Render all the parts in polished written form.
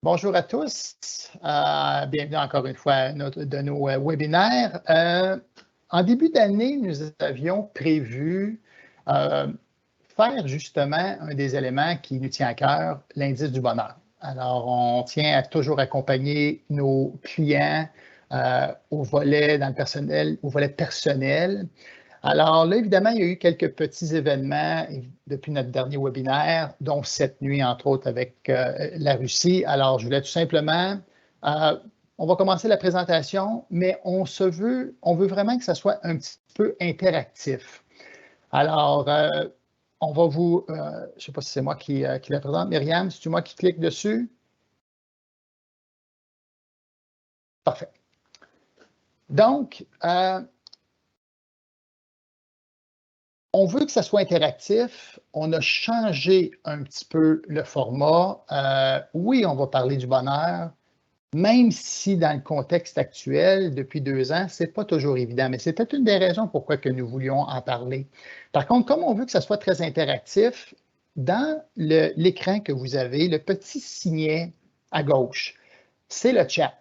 Bonjour à tous. Bienvenue encore une fois à un autre de nos webinaires. En début d'année, nous avions prévu faire justement un des éléments qui nous tient à cœur, l'indice du bonheur. Alors, on tient à toujours accompagner nos clients au volet dans le personnel, au volet personnel. Alors là, évidemment, il y a eu quelques petits événements depuis notre dernier webinaire, dont cette nuit, entre autres, avec la Russie. Alors, je voulais tout simplement, on va commencer la présentation, mais on veut vraiment que ça soit un petit peu interactif. Alors, on va vous, je ne sais pas si c'est moi qui la présente. Myriam, c'est-tu moi qui clique dessus? Parfait. Donc, on veut que ça soit interactif. On a changé un petit peu le format. Oui, on va parler du bonheur, même si dans le contexte actuel, depuis 2 ans, ce n'est pas toujours évident, mais c'était une des raisons pourquoi que nous voulions en parler. Par contre, comme on veut que ça soit très interactif, dans l'écran que vous avez, le petit signet à gauche, c'est le chat.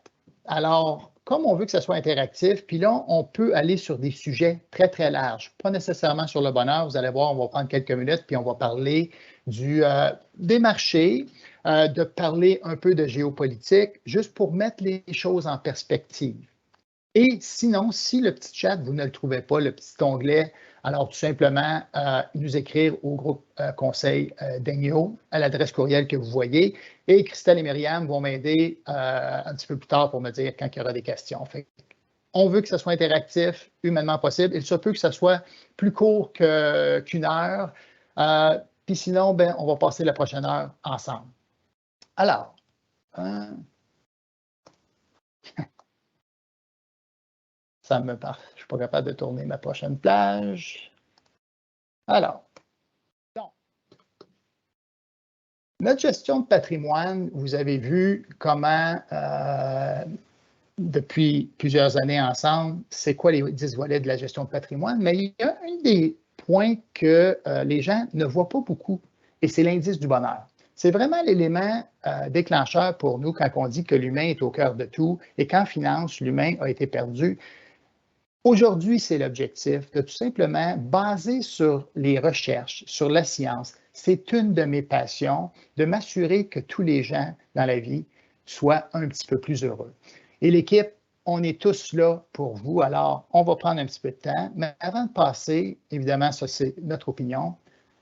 Alors, comme on veut que ça soit interactif, puis là, on peut aller sur des sujets très, très larges. Pas nécessairement sur le bonheur. Vous allez voir, on va prendre quelques minutes, puis on va parler des marchés, de parler un peu de géopolitique, juste pour mettre les choses en perspective. Et sinon, si le petit chat, vous ne le trouvez pas, le petit onglet, alors tout simplement nous écrire au groupe conseil d'Egno à l'adresse courriel que vous voyez. Et Christelle et Myriam vont m'aider un petit peu plus tard pour me dire quand il y aura des questions. On veut que ça soit interactif, humainement possible. Il se peut que ça soit plus court qu'une heure. Puis sinon, on va passer la prochaine heure ensemble. Alors, je ne suis pas capable de tourner ma prochaine page. Alors, notre gestion de patrimoine, vous avez vu comment, depuis plusieurs années ensemble, c'est quoi les 10 volets de la gestion de patrimoine, mais il y a un des points que les gens ne voient pas beaucoup, et c'est l'indice du bonheur. C'est vraiment l'élément déclencheur pour nous quand on dit que l'humain est au cœur de tout et qu'en finance, l'humain a été perdu. Aujourd'hui, c'est l'objectif de tout simplement baser sur les recherches, sur la science. C'est une de mes passions, de m'assurer que tous les gens dans la vie soient un petit peu plus heureux. Et l'équipe, on est tous là pour vous. Alors, on va prendre un petit peu de temps. Mais avant de passer, évidemment, ça c'est notre opinion.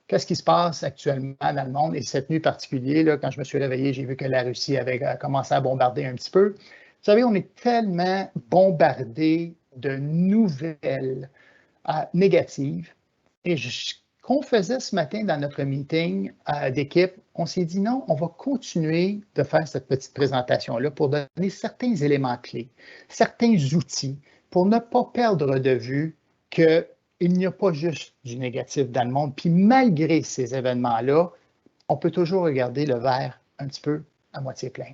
Qu'est-ce qui se passe actuellement dans le monde? Et cette nuit particulière, là, quand je me suis réveillé, j'ai vu que la Russie avait commencé à bombarder un petit peu. Vous savez, on est tellement bombardé de nouvelles négatives. Et qu'on faisait ce matin dans notre meeting d'équipe, on s'est dit non, on va continuer de faire cette petite présentation-là pour donner certains éléments clés, certains outils pour ne pas perdre de vue qu'il n'y a pas juste du négatif dans le monde. Puis malgré ces événements-là, on peut toujours regarder le verre un petit peu à moitié plein.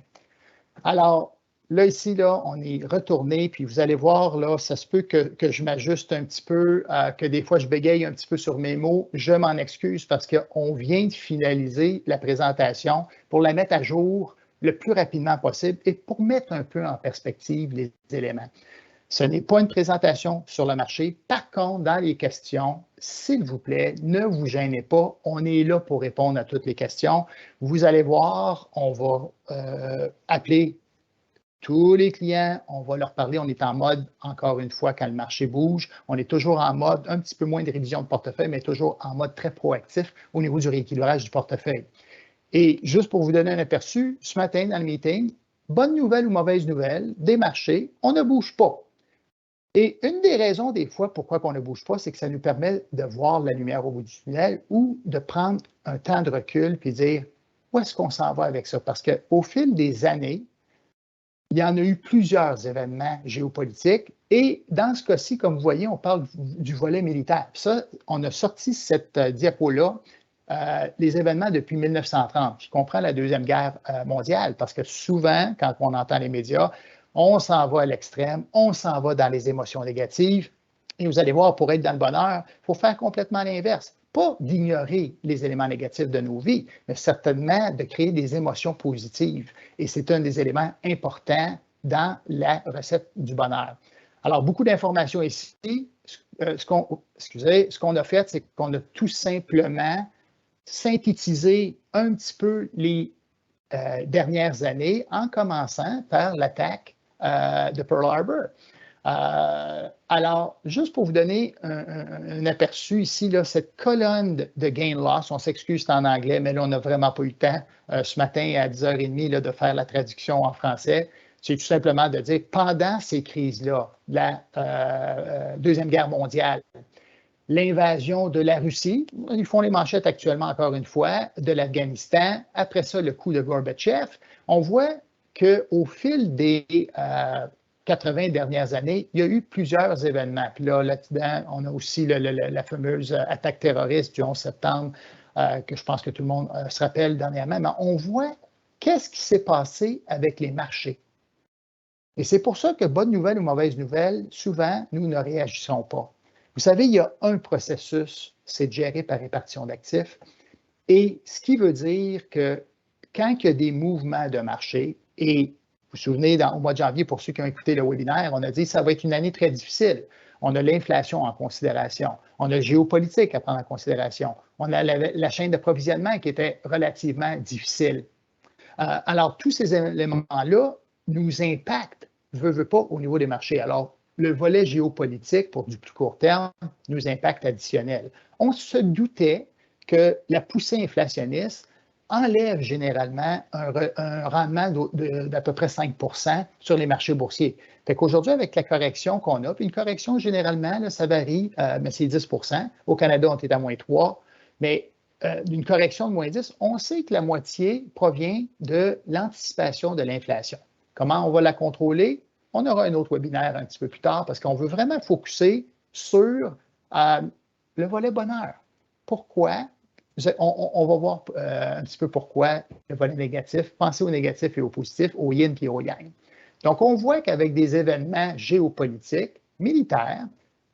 Alors, là, ici, là, on est retourné, puis vous allez voir, là, ça se peut que je m'ajuste un petit peu, que des fois je bégaye un petit peu sur mes mots. Je m'en excuse parce qu'on vient de finaliser la présentation pour la mettre à jour le plus rapidement possible et pour mettre un peu en perspective les éléments. Ce n'est pas une présentation sur le marché. Par contre, dans les questions, s'il vous plaît, ne vous gênez pas. On est là pour répondre à toutes les questions. Vous allez voir, on va appeler tous les clients, on va leur parler. On est en mode, encore une fois, quand le marché bouge, on est toujours en mode un petit peu moins de révision de portefeuille, mais toujours en mode très proactif au niveau du rééquilibrage du portefeuille. Et juste pour vous donner un aperçu, ce matin dans le meeting, bonne nouvelle ou mauvaise nouvelle, des marchés, on ne bouge pas. Et une des raisons des fois pourquoi on ne bouge pas, c'est que ça nous permet de voir la lumière au bout du tunnel ou de prendre un temps de recul puis dire où est-ce qu'on s'en va avec ça? Parce qu'au fil des années, il y en a eu plusieurs événements géopolitiques et dans ce cas-ci, comme vous voyez, on parle du volet militaire. Puis ça, on a sorti cette diapo-là, les événements depuis 1930, qui comprend la Deuxième Guerre mondiale, parce que souvent, quand on entend les médias, on s'en va à l'extrême, on s'en va dans les émotions négatives. Et vous allez voir, pour être dans le bonheur, il faut faire complètement l'inverse. pas d'ignorer les éléments négatifs de nos vies, mais certainement de créer des émotions positives. Et c'est un des éléments importants dans la recette du bonheur. Alors, beaucoup d'informations ici. Ce qu'on a fait, c'est qu'on a tout simplement synthétisé un petit peu les dernières années en commençant par l'attaque de Pearl Harbor. Alors, juste pour vous donner un aperçu ici, là, cette colonne de gain-loss, on s'excuse, c'est en anglais, mais là, on n'a vraiment pas eu le temps ce matin à 10h30 là, de faire la traduction en français. C'est tout simplement de dire, pendant ces crises-là, la Deuxième Guerre mondiale, l'invasion de la Russie, ils font les manchettes actuellement encore une fois, de l'Afghanistan, après ça, le coup de Gorbatchev, on voit qu'au fil des 80 dernières années, il y a eu plusieurs événements. Puis là-dedans, on a aussi la fameuse attaque terroriste du 11 septembre, que je pense que tout le monde se rappelle dernièrement. Mais on voit qu'est-ce qui s'est passé avec les marchés. Et c'est pour ça que, bonne nouvelle ou mauvaise nouvelle, souvent, nous ne réagissons pas. Vous savez, il y a un processus, c'est de gérer par répartition d'actifs. Et ce qui veut dire que quand il y a des mouvements de marché, et vous vous souvenez, au mois de janvier, pour ceux qui ont écouté le webinaire, on a dit que ça va être une année très difficile. On a l'inflation en considération, on a le géopolitique à prendre en considération, on a la chaîne d'approvisionnement qui était relativement difficile. Alors, tous ces éléments-là nous impactent, veut pas, au niveau des marchés. Alors, le volet géopolitique, pour du plus court terme, nous impacte additionnel. On se doutait que la poussée inflationniste enlève généralement un rendement d'à peu près 5 sur les marchés boursiers. Fait qu'aujourd'hui, avec la correction qu'on a, puis une correction, généralement, là, ça varie, mais c'est 10 Au Canada, on est à moins 3 mais d'une correction de moins 10, on sait que la moitié provient de l'anticipation de l'inflation. Comment on va la contrôler? On aura un autre webinaire un petit peu plus tard parce qu'on veut vraiment focusser sur le volet bonheur. Pourquoi? On va voir un petit peu pourquoi le volet négatif. Pensez au négatif et au positif, au yin et au yang. Donc, on voit qu'avec des événements géopolitiques, militaires,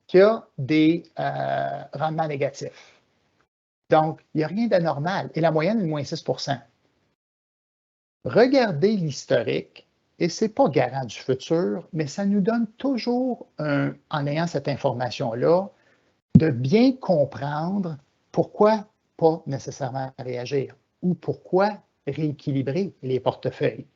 qu'il y a des rendements négatifs. Donc, il n'y a rien d'anormal. Et la moyenne est de moins 6 Regardez l'historique, et ce n'est pas garant du futur, mais ça nous donne toujours, en ayant cette information-là, de bien comprendre pourquoi pas nécessairement réagir ou pourquoi rééquilibrer les portefeuilles.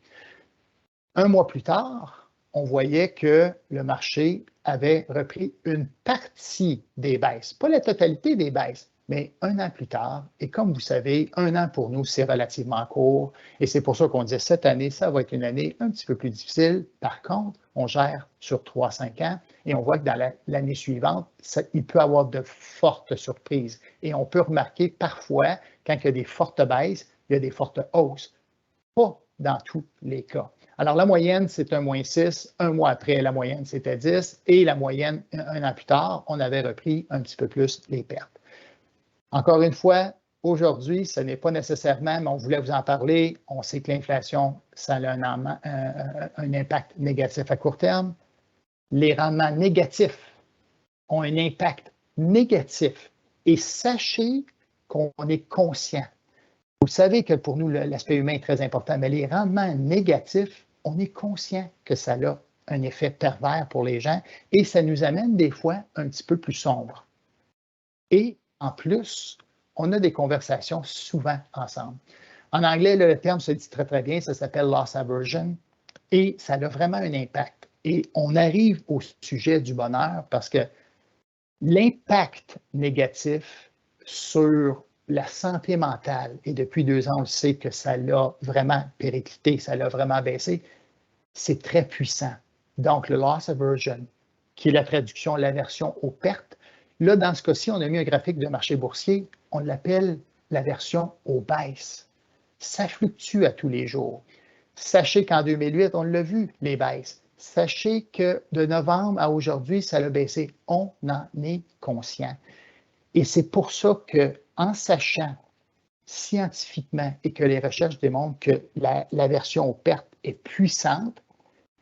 Un mois plus tard, on voyait que le marché avait repris une partie des baisses, pas la totalité des baisses, mais un an plus tard. Et comme vous savez, un an pour nous, c'est relativement court. Et c'est pour ça qu'on disait cette année, ça va être une année un petit peu plus difficile. Par contre, on gère sur 3-5 ans et on voit que dans l'année suivante, il peut y avoir de fortes surprises. Et on peut remarquer parfois, quand il y a des fortes baisses, il y a des fortes hausses. Pas dans tous les cas. Alors, la moyenne, c'est un moins 6. Un mois après, la moyenne, c'était 10. Et la moyenne, un an plus tard, on avait repris un petit peu plus les pertes. Encore une fois, aujourd'hui, ce n'est pas nécessairement, mais on voulait vous en parler. On sait que l'inflation, ça a un impact négatif à court terme. Les rendements négatifs ont un impact négatif. Et sachez qu'on est conscient. Vous savez que pour nous, l'aspect humain est très important, mais les rendements négatifs, on est conscient que ça a un effet pervers pour les gens et ça nous amène des fois un petit peu plus sombre. Et en plus, on a des conversations souvent ensemble. En anglais, le terme se dit très, très bien, ça s'appelle loss aversion et ça a vraiment un impact. Et on arrive au sujet du bonheur parce que l'impact négatif sur la santé mentale, et depuis 2 ans, on sait que ça l'a vraiment périclité, ça l'a vraiment baissé, c'est très puissant. Donc, le loss aversion, qui est la traduction, l'aversion aux pertes, là, dans ce cas-ci, on a mis un graphique de marché boursier, on l'appelle l'aversion aux baisses. Ça fluctue à tous les jours. Sachez qu'en 2008, on l'a vu, les baisses. Sachez que de novembre à aujourd'hui, ça a baissé. On en est conscient. Et c'est pour ça qu'en sachant scientifiquement et que les recherches démontrent que l'aversion aux pertes est puissante,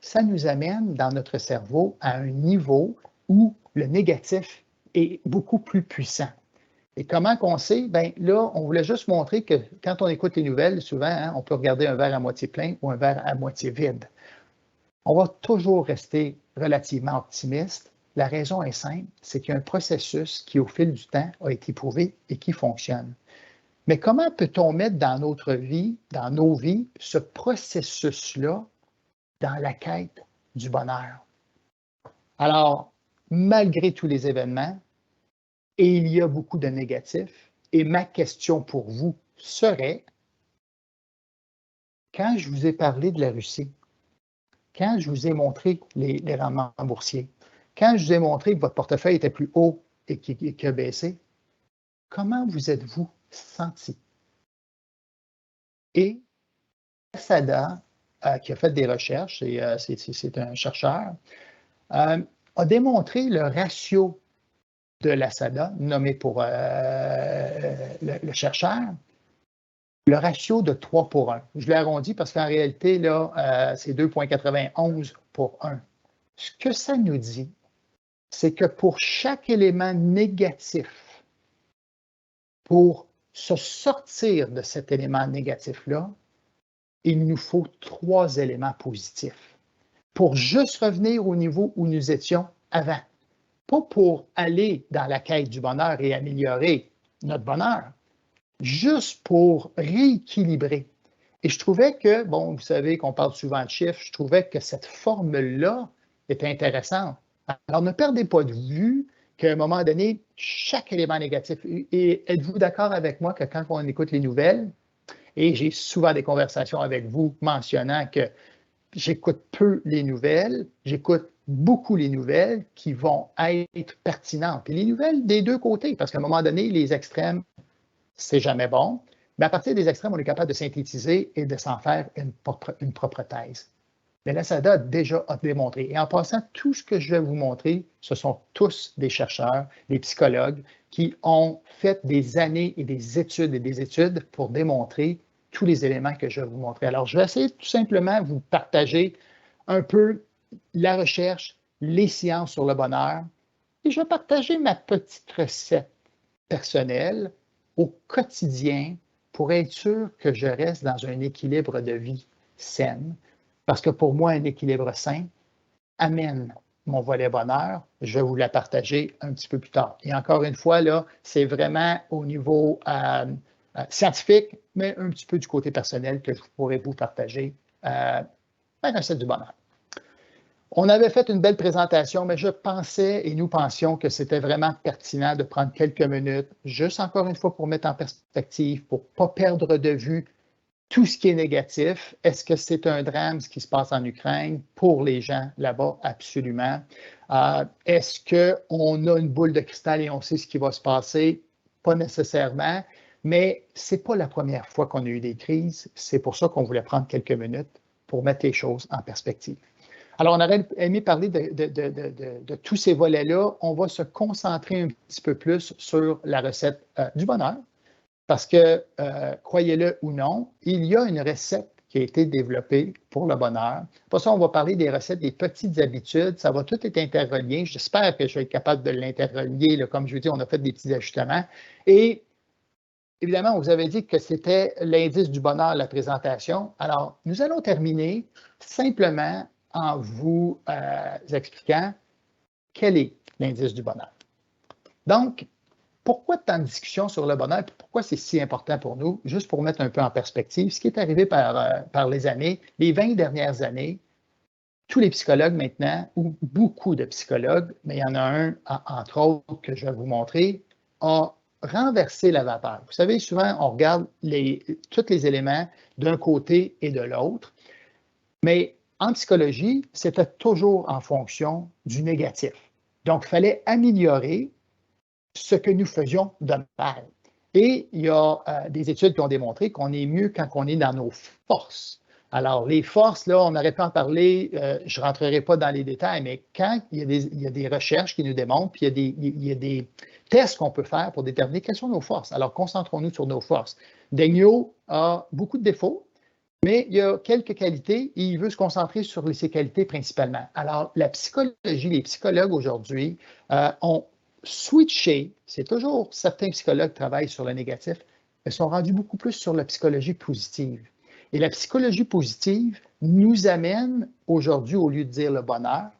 ça nous amène dans notre cerveau à un niveau où le négatif est beaucoup plus puissant. Et comment qu'on sait? Bien là, on voulait juste montrer que quand on écoute les nouvelles, souvent, hein, on peut regarder un verre à moitié plein ou un verre à moitié vide. On va toujours rester relativement optimiste. La raison est simple, c'est qu'il y a un processus qui, au fil du temps, a été prouvé et qui fonctionne. Mais comment peut-on mettre dans notre vie, dans nos vies, ce processus-là dans la quête du bonheur? Alors, malgré tous les événements, et il y a beaucoup de négatifs, et ma question pour vous serait, quand je vous ai parlé de la Russie, quand je vous ai montré les rendements boursiers, quand je vous ai montré que votre portefeuille était plus haut et qui a baissé, comment vous êtes-vous senti? Et Sada, qui a fait des recherches, et c'est un chercheur, a démontré le ratio de la Sada, nommé pour le chercheur, le ratio de 3 pour 1. Je l'ai arrondi parce qu'en réalité, là, c'est 2,91 pour 1. Ce que ça nous dit, c'est que pour chaque élément négatif, pour se sortir de cet élément négatif-là, il nous faut 3 éléments positifs pour juste revenir au niveau où nous étions avant. Pas pour aller dans la quête du bonheur et améliorer notre bonheur, juste pour rééquilibrer. Et je trouvais que, bon, vous savez qu'on parle souvent de chiffres, je trouvais que cette formule-là était intéressante. Alors, ne perdez pas de vue qu'à un moment donné, chaque élément négatif, et êtes-vous d'accord avec moi que quand on écoute les nouvelles, et j'ai souvent des conversations avec vous mentionnant que j'écoute peu les nouvelles, j'écoute beaucoup les nouvelles qui vont être pertinentes. Et les nouvelles des deux côtés, parce qu'à un moment donné, les extrêmes, c'est jamais bon. Mais à partir des extrêmes, on est capable de synthétiser et de s'en faire une propre thèse. Mais la SADA a déjà démontré. Et en passant, tout ce que je vais vous montrer, ce sont tous des chercheurs, des psychologues qui ont fait des années et des études pour démontrer tous les éléments que je vais vous montrer. Alors, je vais essayer tout simplement de vous partager un peu la recherche, les sciences sur le bonheur, et je vais partager ma petite recette personnelle au quotidien pour être sûr que je reste dans un équilibre de vie saine. Parce que pour moi, un équilibre sain amène mon volet bonheur. Je vais vous la partager un petit peu plus tard. Et encore une fois, là, c'est vraiment au niveau scientifique, mais un petit peu du côté personnel que je pourrais vous partager la recette du bonheur. On avait fait une belle présentation, mais je pensais et nous pensions que c'était vraiment pertinent de prendre quelques minutes, juste encore une fois pour mettre en perspective, pour ne pas perdre de vue tout ce qui est négatif. Est-ce que c'est un drame ce qui se passe en Ukraine pour les gens là-bas? Absolument. Est-ce qu'on a une boule de cristal et on sait ce qui va se passer? Pas nécessairement, mais ce n'est pas la première fois qu'on a eu des crises. C'est pour ça qu'on voulait prendre quelques minutes pour mettre les choses en perspective. Alors, on aurait aimé parler de tous ces volets-là. On va se concentrer un petit peu plus sur la recette du bonheur. Parce que, croyez-le ou non, il y a une recette qui a été développée pour le bonheur. Pour ça, on va parler des recettes, des petites habitudes. Ça va tout être interrelié. J'espère que je vais être capable de l'interrelier. Comme je vous dis, on a fait des petits ajustements. Et évidemment, on vous avait dit que c'était l'indice du bonheur, la présentation. Alors, nous allons terminer simplement en vous expliquant quel est l'indice du bonheur. Donc, pourquoi tant de discussions sur le bonheur? Pourquoi c'est si important pour nous? Juste pour mettre un peu en perspective, ce qui est arrivé par les années, les 20 dernières années, tous les psychologues maintenant, ou beaucoup de psychologues, mais il y en a un, entre autres, que je vais vous montrer, a renversé la vapeur. Vous savez, souvent, on regarde tous les éléments d'un côté et de l'autre, mais en psychologie, c'était toujours en fonction du négatif. Donc, il fallait améliorer ce que nous faisions de mal. Et il y a des études qui ont démontré qu'on est mieux quand on est dans nos forces. Alors, les forces, là, on aurait pu en parler, je ne rentrerai pas dans les détails, mais quand il y a des recherches qui nous démontrent, puis il y a des tests qu'on peut faire pour déterminer quelles sont nos forces. Alors, concentrons-nous sur nos forces. Daigneault a beaucoup de défauts, mais il y a quelques qualités et il veut se concentrer sur ces qualités principalement. Alors, la psychologie, les psychologues aujourd'hui ont switché, c'est toujours certains psychologues travaillent sur le négatif, mais sont rendus beaucoup plus sur la psychologie positive. Et la psychologie positive nous amène aujourd'hui, au lieu de dire le bonheur,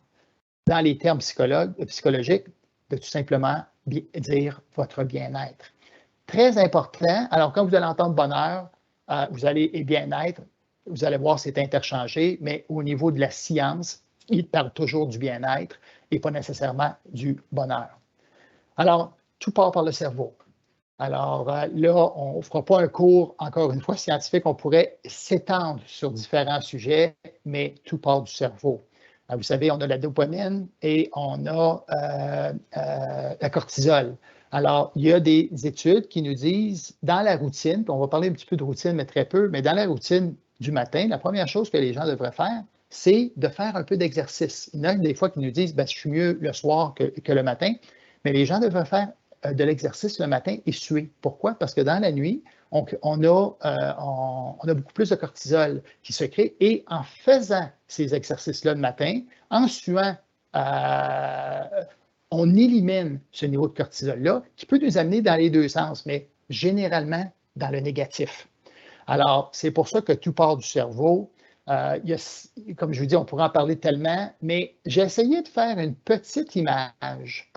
dans les termes psychologiques, de tout simplement dire votre bien-être. Très important. Alors, quand vous allez entendre bonheur, vous allez et bien-être, vous allez voir, c'est interchangé, mais au niveau de la science, il parle toujours du bien-être et pas nécessairement du bonheur. Alors, tout part par le cerveau. Alors là, on ne fera pas un cours, encore une fois, scientifique. On pourrait s'étendre sur différents sujets, mais tout part du cerveau. Vous savez, on a la dopamine et on a la cortisol. Alors, il y a des études qui nous disent, dans la routine, puis on va parler un petit peu de routine, mais très peu, mais dans la routine du matin, la première chose que les gens devraient faire, c'est de faire un peu d'exercice. Il y en a des fois qui nous disent, je suis mieux le soir que le matin, mais les gens devraient faire de l'exercice le matin et suer. Pourquoi? Parce que dans la nuit, on a beaucoup plus de cortisol qui se crée et en faisant ces exercices-là le matin, en suant, on élimine ce niveau de cortisol-là qui peut nous amener dans les deux sens, mais généralement dans le négatif. Alors, c'est pour ça que tout part du cerveau. Comme je vous dis, on pourrait en parler tellement, mais j'ai essayé de faire une petite image.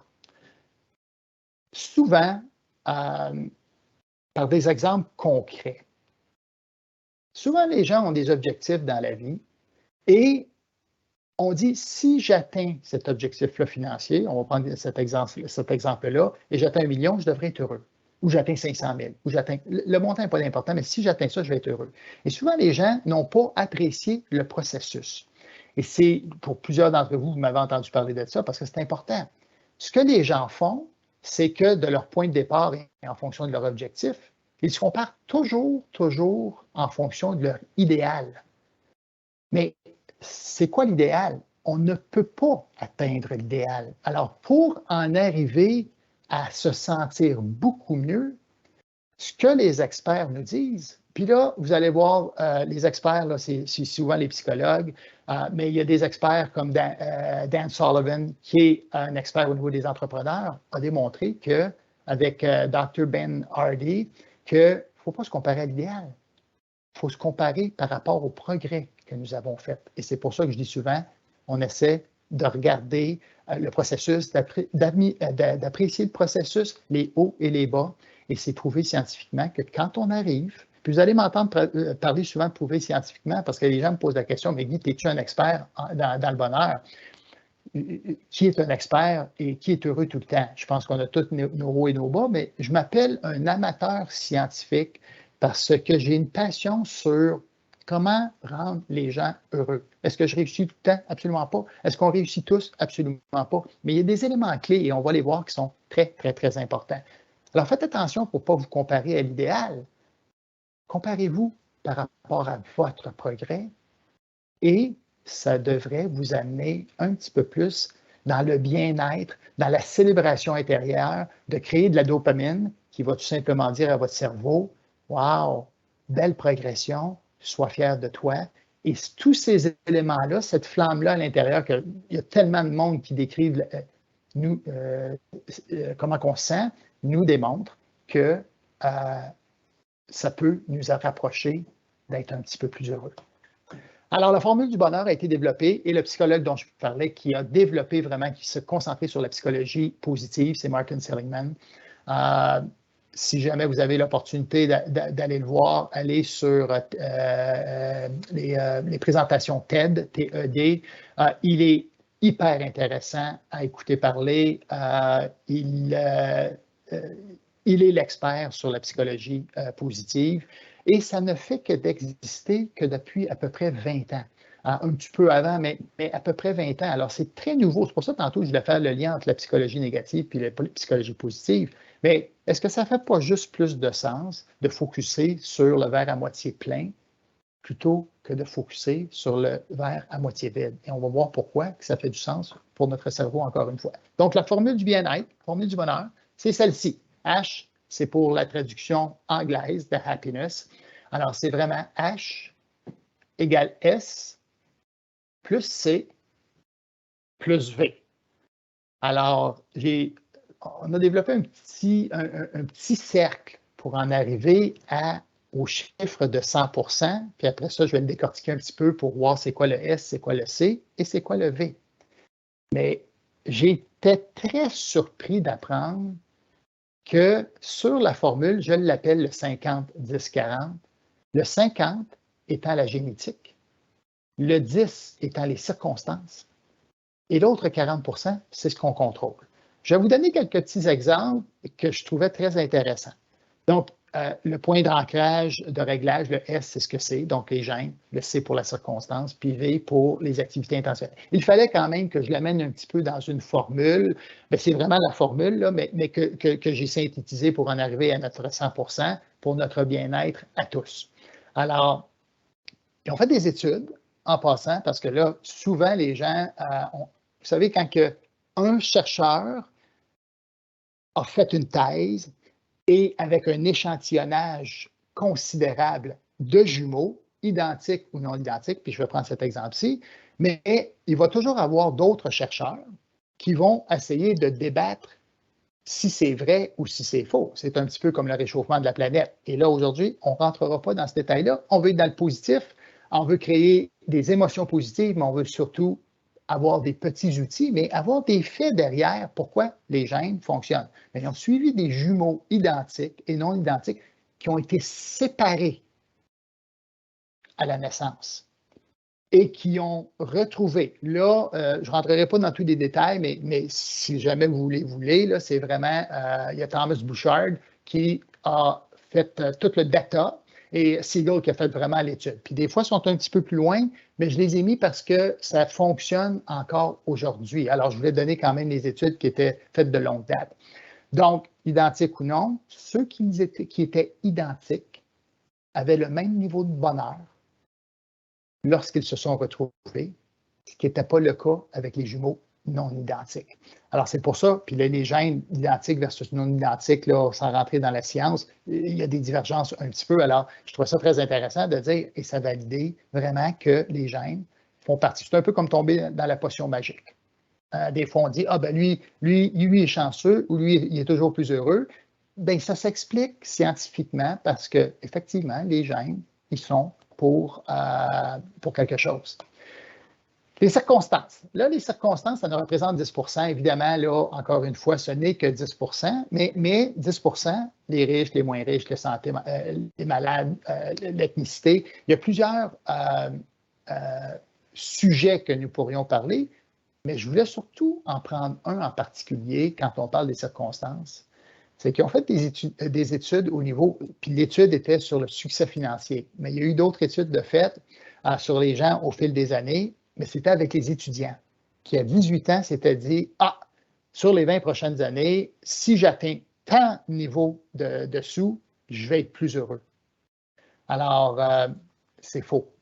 Souvent, par des exemples concrets. Souvent, les gens ont des objectifs dans la vie et on dit, si j'atteins cet objectif-là financier, on va prendre cet exemple-là, et j'atteins 1 million, je devrais être heureux. Ou j'atteins 500 000. Ou j'atteins, le montant n'est pas important, mais si j'atteins ça, je vais être heureux. Et souvent, les gens n'ont pas apprécié le processus. Et c'est, pour plusieurs d'entre vous, vous m'avez entendu parler de ça parce que c'est important. Ce que les gens font, c'est que de leur point de départ et en fonction de leur objectif, ils se comparent toujours en fonction de leur idéal. Mais c'est quoi l'idéal? On ne peut pas atteindre l'idéal. Alors, pour en arriver à se sentir beaucoup mieux, ce que les experts nous disent, puis là, vous allez voir, les experts, c'est souvent les psychologues, mais il y a des experts comme Dan Sullivan, qui est un expert au niveau des entrepreneurs, a démontré qu'avec Dr. Ben Hardy, qu'il ne faut pas se comparer à l'idéal. Il faut se comparer par rapport au progrès que nous avons fait. Et c'est pour ça que je dis souvent, on essaie de regarder le processus, d'apprécier le processus, les hauts et les bas. Et c'est prouvé scientifiquement que quand on arrive, puis vous allez m'entendre parler souvent de prouver scientifiquement parce que les gens me posent la question, mais Guy, es-tu un expert dans le bonheur? Qui est un expert et qui est heureux tout le temps? Je pense qu'on a tous nos hauts et nos bas, mais je m'appelle un amateur scientifique parce que j'ai une passion sur comment rendre les gens heureux. Est-ce que je réussis tout le temps? Absolument pas. Est-ce qu'on réussit tous? Absolument pas. Mais il y a des éléments clés et on va les voir qui sont très importants. Alors faites attention pour ne pas vous comparer à l'idéal. Comparez-vous par rapport à votre progrès et ça devrait vous amener un petit peu plus dans le bien-être, dans la célébration intérieure, de créer de la dopamine qui va tout simplement dire à votre cerveau, « Wow, belle progression, sois fier de toi. » Et tous ces éléments-là, cette flamme-là à l'intérieur, il y a tellement de monde qui décrivent comment on se sent, nous démontre que ça peut nous rapprocher d'être un petit peu plus heureux. Alors, la formule du bonheur a été développée et le psychologue dont je parlais qui a développé vraiment, qui se concentrait sur la psychologie positive, c'est Martin Seligman. Si jamais vous avez l'opportunité d'aller le voir, allez sur les présentations TED, TED. Il est hyper intéressant à écouter parler. Il est l'expert sur la psychologie positive. Et ça ne fait que d'exister que depuis à peu près 20 ans. Un petit peu avant, mais à peu près 20 ans. Alors, c'est très nouveau. C'est pour ça, tantôt, je voulais faire le lien entre la psychologie négative et la psychologie positive. Mais est-ce que ça ne fait pas juste plus de sens de focusser sur le verre à moitié plein plutôt que de focusser sur le verre à moitié vide? Et on va voir pourquoi que ça fait du sens pour notre cerveau, encore une fois. Donc, la formule du bien-être, formule du bonheur, c'est celle-ci. H, c'est pour la traduction anglaise de happiness. Alors, c'est vraiment H égale S plus C plus V. Alors, on a développé un petit cercle pour en arriver au chiffre de 100%. Puis après ça, je vais le décortiquer un petit peu pour voir c'est quoi le S, c'est quoi le C et c'est quoi le V. Mais j'étais très surpris d'apprendre que sur la formule, je l'appelle le 50-10-40, le 50 étant la génétique, le 10 étant les circonstances et l'autre 40%, c'est ce qu'on contrôle. Je vais vous donner quelques petits exemples que je trouvais très intéressants. Donc, le point d'ancrage, de réglage, le S, c'est ce que c'est, donc les gènes, le C pour la circonstance, puis V pour les activités intentionnelles. Il fallait quand même que je l'amène un petit peu dans une formule. C'est vraiment la formule, là, mais que j'ai synthétisée pour en arriver à notre 100% pour notre bien-être à tous. Alors, ils ont fait des études en passant, parce que là, souvent, les gens vous savez, quand un chercheur a fait une thèse et avec un échantillonnage considérable de jumeaux, identiques ou non identiques, puis je vais prendre cet exemple-ci, mais il va toujours avoir d'autres chercheurs qui vont essayer de débattre si c'est vrai ou si c'est faux. C'est un petit peu comme le réchauffement de la planète. Et là, aujourd'hui, on ne rentrera pas dans ce détail-là. On veut être dans le positif, on veut créer des émotions positives, mais on veut surtout avoir des petits outils, mais avoir des faits derrière pourquoi les gènes fonctionnent. Mais ils ont suivi des jumeaux identiques et non identiques qui ont été séparés à la naissance et qui ont retrouvé. Là, je ne rentrerai pas dans tous les détails, mais si jamais vous voulez, là, c'est vraiment, il y a Thomas Bouchard qui a fait tout le data et Siegel qui a fait vraiment l'étude. Puis des fois, ils sont un petit peu plus loin, mais je les ai mis parce que ça fonctionne encore aujourd'hui. Alors, je voulais donner quand même les études qui étaient faites de longue date. Donc, identiques ou non, ceux qui étaient identiques avaient le même niveau de bonheur lorsqu'ils se sont retrouvés, ce qui n'était pas le cas avec les jumeaux non identiques. Alors, c'est pour ça, puis là, les gènes identiques versus non identiques, là, sans rentrer dans la science, il y a des divergences un petit peu. Alors, je trouve ça très intéressant de dire, et ça valide vraiment que les gènes font partie. C'est un peu comme tomber dans la potion magique. Des fois, on dit, ah ben lui est chanceux ou lui, il est toujours plus heureux. Bien, ça s'explique scientifiquement parce que effectivement, les gènes, ils sont pour quelque chose. Les circonstances. Là, les circonstances, ça nous représente 10 %. Évidemment, là, encore une fois, ce n'est que 10 %, mais 10 % les riches, les moins riches, les malades, l'ethnicité. Il y a plusieurs sujets que nous pourrions parler, mais je voulais surtout en prendre un en particulier quand on parle des circonstances. C'est qu'ils ont fait des études au niveau, puis l'étude était sur le succès financier, mais il y a eu d'autres études de fait sur les gens au fil des années, mais c'était avec les étudiants qui, à 18 ans, s'étaient dit, sur les 20 prochaines années, si j'atteins tant niveau de sous, je vais être plus heureux. Alors, c'est faux.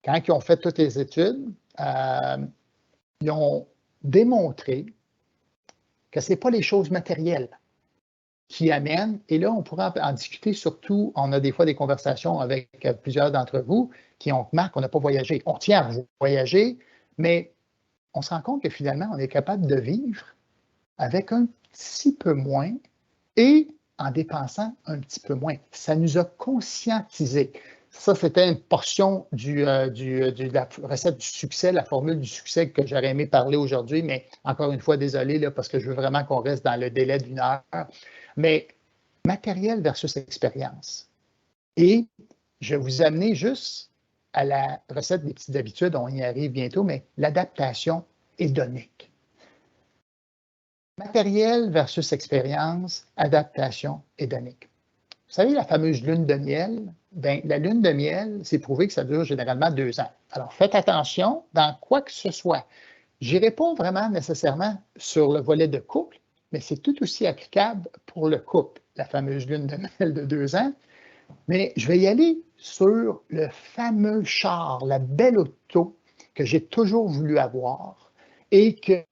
Quand ils ont fait toutes les études, ils ont démontré que ce n'est pas les choses matérielles qui amènent, et là, on pourra en discuter surtout, on a des fois des conversations avec plusieurs d'entre vous qui ont remarqué qu'on n'a pas voyagé. On tient à voyager, mais on se rend compte que finalement, on est capable de vivre avec un petit peu moins et en dépensant un petit peu moins. Ça nous a conscientisés. Ça, c'était une portion de la recette du succès, la formule du succès que j'aurais aimé parler aujourd'hui, mais encore une fois, désolé, là, parce que je veux vraiment qu'on reste dans le délai d'1 heure. Mais matériel versus expérience. Et je vais vous amener juste à la recette des petites habitudes, on y arrive bientôt, mais l'adaptation hédonique. Matériel versus expérience, adaptation hédonique. Vous savez, la fameuse lune de miel, bien, la lune de miel, c'est prouvé que ça dure généralement 2 ans. Alors, faites attention dans quoi que ce soit. Je n'irai pas vraiment nécessairement sur le volet de couple, mais c'est tout aussi applicable pour le couple, la fameuse lune de miel de 2 ans. Mais je vais y aller sur le fameux char, la belle auto que j'ai toujours voulu avoir et que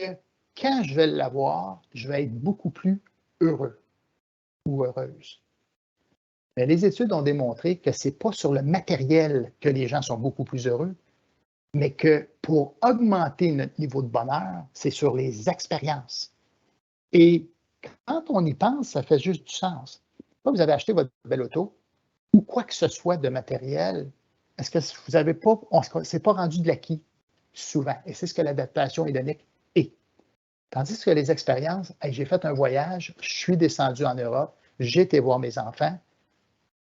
quand je vais l'avoir, je vais être beaucoup plus heureux ou heureuse. Mais les études ont démontré que ce n'est pas sur le matériel que les gens sont beaucoup plus heureux, mais que pour augmenter notre niveau de bonheur, c'est sur les expériences. Et quand on y pense, ça fait juste du sens. Quand vous avez acheté votre belle auto ou quoi que ce soit de matériel, est-ce que vous n'avez pas, c'est pas rendu de l'acquis souvent. Et c'est ce que l'adaptation hédonique est. Tandis que les expériences, hey, j'ai fait un voyage, je suis descendu en Europe, j'ai été voir mes enfants.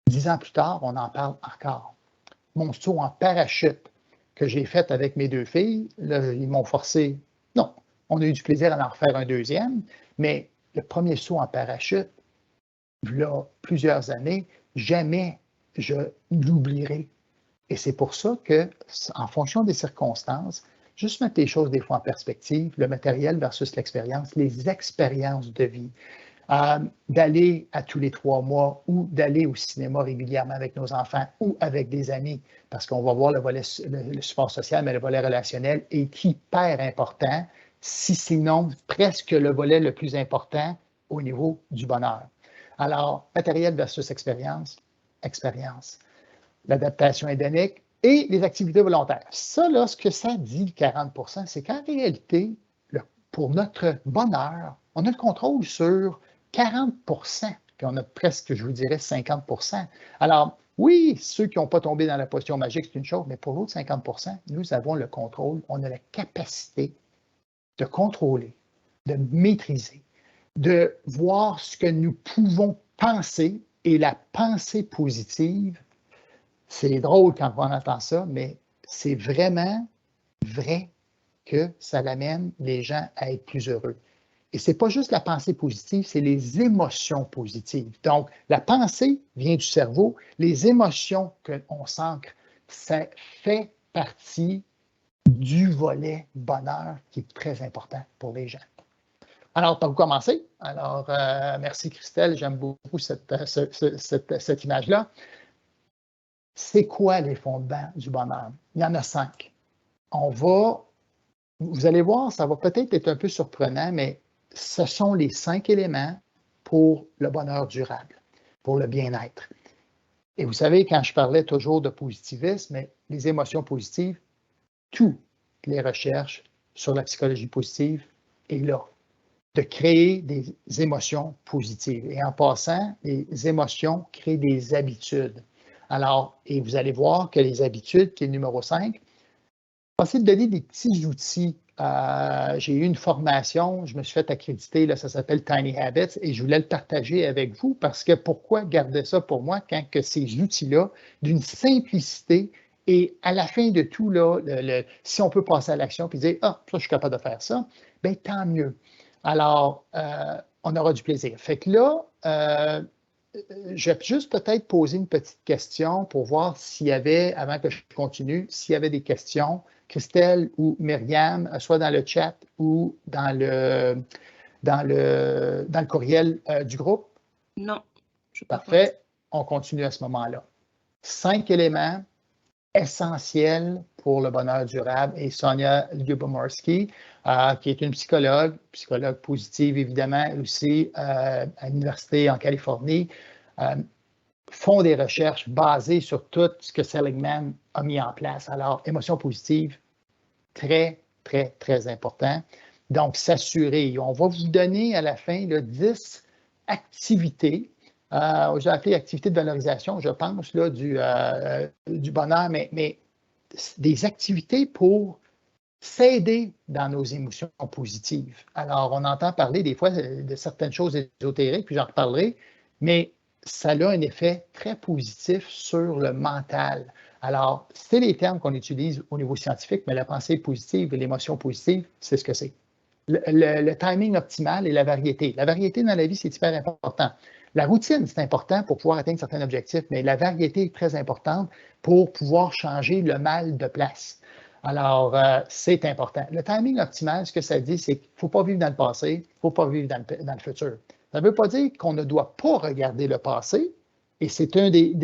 10 ans plus tard, on en parle encore. Mon saut en parachute que j'ai fait avec mes 2 filles, là, ils m'ont forcé. Non, on a eu du plaisir à en refaire un deuxième, mais le premier saut en parachute, là, plusieurs années, jamais je l'oublierai. Et c'est pour ça que, en fonction des circonstances, juste mettre les choses des fois en perspective, le matériel versus l'expérience, les expériences de vie, d'aller à tous les 3 mois ou d'aller au cinéma régulièrement avec nos enfants ou avec des amis, parce qu'on va voir le volet, le support social, mais le volet relationnel est hyper important, si sinon presque le volet le plus important au niveau du bonheur. Alors, matériel versus expérience, expérience. L'adaptation hédonique et les activités volontaires. Ça, là, ce que ça dit, le 40 %, c'est qu'en réalité, pour notre bonheur, on a le contrôle sur 40 %, puis on a presque, je vous dirais, 50 %. Alors, oui, ceux qui n'ont pas tombé dans la potion magique, c'est une chose, mais pour l'autre 50 %, nous avons le contrôle, on a la capacité de contrôler, de maîtriser, de voir ce que nous pouvons penser et la pensée positive. C'est drôle quand on entend ça, mais c'est vraiment vrai que ça l'amène les gens à être plus heureux. Et ce n'est pas juste la pensée positive, c'est les émotions positives. Donc, la pensée vient du cerveau, les émotions qu'on s'ancre, ça fait partie du volet bonheur qui est très important pour les gens. Alors, par où commencer? Alors, merci Christelle, j'aime beaucoup cette image-là. C'est quoi les fondements du bonheur? Il y en a 5. Vous allez voir, ça va peut-être être un peu surprenant, mais ce sont les 5 éléments pour le bonheur durable, pour le bien-être. Et vous savez, quand je parlais toujours de positivisme, mais les émotions positives, toutes les recherches sur la psychologie positive est là, de créer des émotions positives. Et en passant, les émotions créent des habitudes. Alors, et vous allez voir que les habitudes, qui est le numéro 5, essayer de donner des petits outils. J'ai eu une formation, je me suis fait accréditer, là, ça s'appelle Tiny Habits, et je voulais le partager avec vous parce que pourquoi garder ça pour moi quand que ces outils-là, d'une simplicité, et à la fin de tout, là, si on peut passer à l'action et dire, ah, ça, je suis capable de faire ça, bien, tant mieux. Alors, on aura du plaisir. Fait que là, je vais juste peut-être poser une petite question pour voir s'il y avait, avant que je continue, s'il y avait des questions. Christelle ou Myriam, soit dans le chat ou dans le courriel du groupe? Non, je ne peux pas. Parfait. On continue à ce moment-là. 5 éléments essentiels pour le bonheur durable. Et Sonia Lyubomirsky, qui est une psychologue positive évidemment aussi à l'université en Californie, font des recherches basées sur tout ce que Seligman a mis en place. Alors, émotion positive, très, très, très important. Donc, s'assurer. On va vous donner à la fin là, 10 activités. J'ai appelé activités de valorisation, je pense, là, du bonheur, mais des activités pour s'aider dans nos émotions positives. Alors, on entend parler des fois de certaines choses ésotériques, puis j'en reparlerai, mais ça a un effet très positif sur le mental. Alors, c'est les termes qu'on utilise au niveau scientifique, mais la pensée positive et l'émotion positive, c'est ce que c'est. Le timing optimal et la variété. La variété dans la vie, c'est hyper important. La routine, c'est important pour pouvoir atteindre certains objectifs, mais la variété est très importante pour pouvoir changer le mal de place. Alors, c'est important. Le timing optimal, ce que ça dit, c'est qu'il ne faut pas vivre dans le passé, il ne faut pas vivre dans le futur. Ça ne veut pas dire qu'on ne doit pas regarder le passé, et c'est un des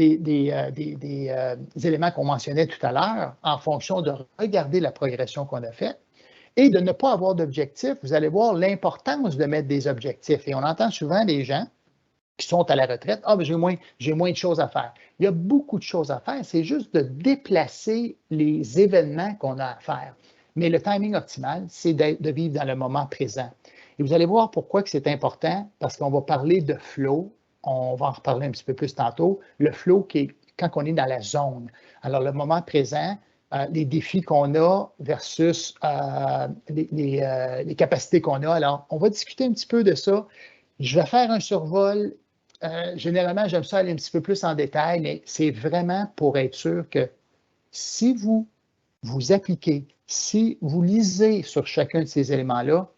éléments qu'on mentionnait tout à l'heure, en fonction de regarder la progression qu'on a faite et de ne pas avoir d'objectifs. Vous allez voir l'importance de mettre des objectifs. Et on entend souvent les gens qui sont à la retraite, « Ah, ben j'ai moins de choses à faire. » Il y a beaucoup de choses à faire. C'est juste de déplacer les événements qu'on a à faire. Mais le timing optimal, c'est de vivre dans le moment présent. Et vous allez voir pourquoi que c'est important, parce qu'on va parler de flow. On va en reparler un petit peu plus tantôt. Le flow qui est quand on est dans la zone. Alors, le moment présent, les défis qu'on a versus les capacités qu'on a. Alors, on va discuter un petit peu de ça. Je vais faire un survol. Généralement, j'aime ça aller un petit peu plus en détail, mais c'est vraiment pour être sûr que si vous vous appliquez, si vous lisez sur chacun de ces éléments-là,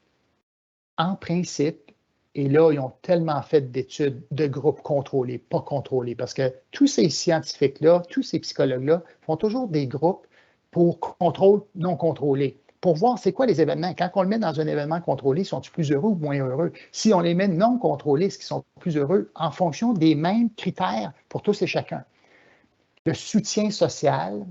en principe, et là, ils ont tellement fait d'études de groupes contrôlés, pas contrôlés, parce que tous ces scientifiques-là, tous ces psychologues-là font toujours des groupes pour contrôle non contrôlé, pour voir c'est quoi les événements. Quand on le met dans un événement contrôlé, sont-ils plus heureux ou moins heureux? Si on les met non contrôlés, est-ce qu'ils sont plus heureux? En fonction des mêmes critères pour tous et chacun. Le soutien social,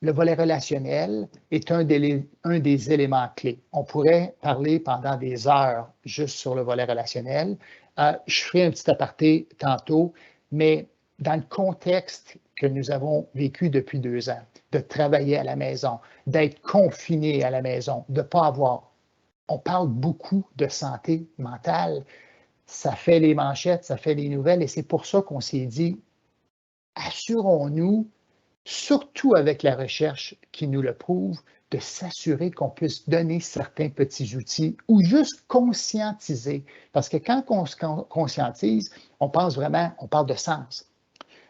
le volet relationnel est un des éléments clés. On pourrait parler pendant des heures juste sur le volet relationnel. Je ferai un petit aparté tantôt, mais dans le contexte que nous avons vécu depuis 2 ans, de travailler à la maison, d'être confiné à la maison, de ne pas avoir... On parle beaucoup de santé mentale. Ça fait les manchettes, ça fait les nouvelles, et c'est pour ça qu'on s'est dit, assurons-nous, surtout avec la recherche qui nous le prouve, de s'assurer qu'on puisse donner certains petits outils ou juste conscientiser. Parce que quand on se conscientise, on pense vraiment, on parle de sens.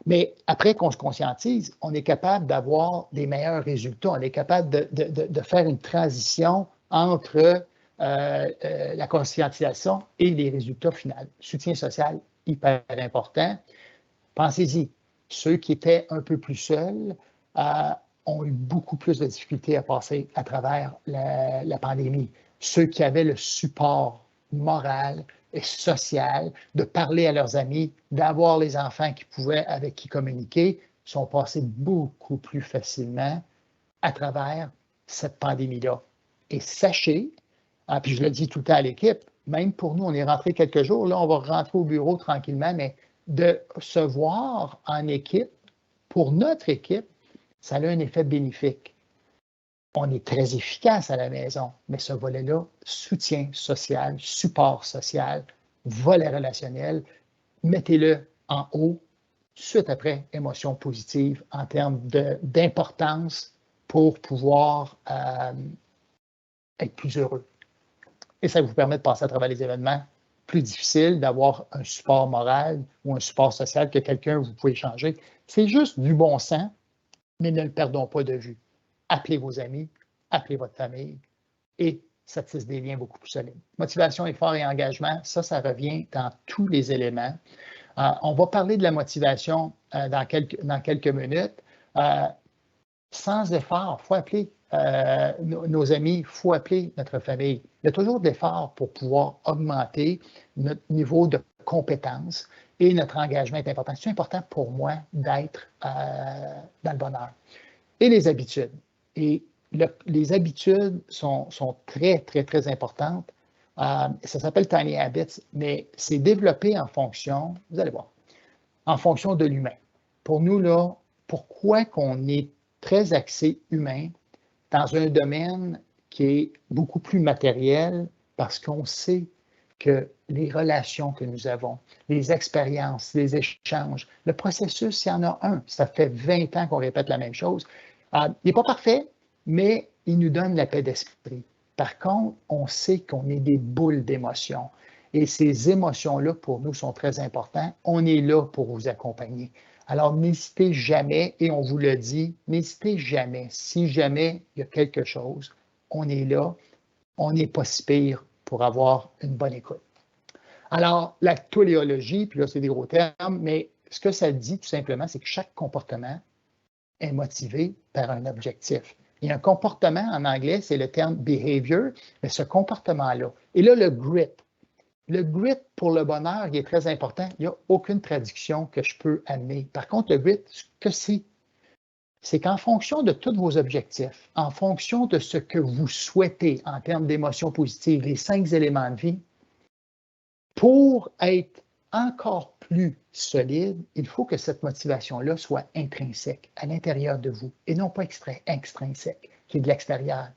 Mais après qu'on se conscientise, on est capable d'avoir des meilleurs résultats. On est capable de faire une transition entre la conscientisation et les résultats finaux. Soutien social, hyper important. Pensez-y, ceux qui étaient un peu plus seuls ont eu beaucoup plus de difficultés à passer à travers la pandémie. Ceux qui avaient le support moral et social de parler à leurs amis, d'avoir les enfants avec qui communiquer, sont passés beaucoup plus facilement à travers cette pandémie-là. Et sachez, puis je le dis tout le temps à l'équipe, même pour nous, on est rentré quelques jours, là, on va rentrer au bureau tranquillement, mais de se voir en équipe, pour notre équipe, ça a un effet bénéfique. On est très efficace à la maison, mais ce volet-là, soutien social, support social, volet relationnel, mettez-le en haut, suite après, émotion positive en termes d'importance pour pouvoir être plus heureux. Et ça vous permet de passer à travers les événements plus difficiles, d'avoir un support moral ou un support social que quelqu'un vous pouvez échanger. C'est juste du bon sens, mais ne le perdons pas de vue. Appelez vos amis, appelez votre famille et ça tisse des liens beaucoup plus solides. Motivation, effort et engagement, ça revient dans tous les éléments. On va parler de la motivation dans quelques minutes. Sans effort, il faut appeler nos amis, il faut appeler notre famille. Il y a toujours de l'effort pour pouvoir augmenter notre niveau de compétence et notre engagement est important. C'est important pour moi d'être dans le bonheur. Et les habitudes. Et les habitudes sont très, très, très importantes. Ça s'appelle Tiny Habits, mais c'est développé en fonction, vous allez voir, en fonction de l'humain. Pour nous, là, pourquoi qu'on est très axé humain dans un domaine qui est beaucoup plus matériel, parce qu'on sait que les relations que nous avons, les expériences, les échanges, le processus, il y en a un. Ça fait 20 ans qu'on répète la même chose. Il n'est pas parfait, mais il nous donne la paix d'esprit. Par contre, on sait qu'on est des boules d'émotions. Et ces émotions-là, pour nous, sont très importantes. On est là pour vous accompagner. Alors, n'hésitez jamais, et on vous le dit, n'hésitez jamais. Si jamais il y a quelque chose, on est là. On n'est pas si pire pour avoir une bonne écoute. Alors, la téléologie, puis là, c'est des gros termes, mais ce que ça dit, tout simplement, c'est que chaque comportement est motivé par un objectif. Il y a un comportement, en anglais, c'est le terme behavior, mais ce comportement-là. Et là, le grit. Le grit pour le bonheur, il est très important. Il n'y a aucune traduction que je peux amener. Par contre, le grit, ce que c'est qu'en fonction de tous vos objectifs, en fonction de ce que vous souhaitez en termes d'émotions positives, les 5 éléments de vie, pour être encore plus solide, il faut que cette motivation-là soit intrinsèque, à l'intérieur de vous, et non pas extrinsèque, qui est de l'extérieur.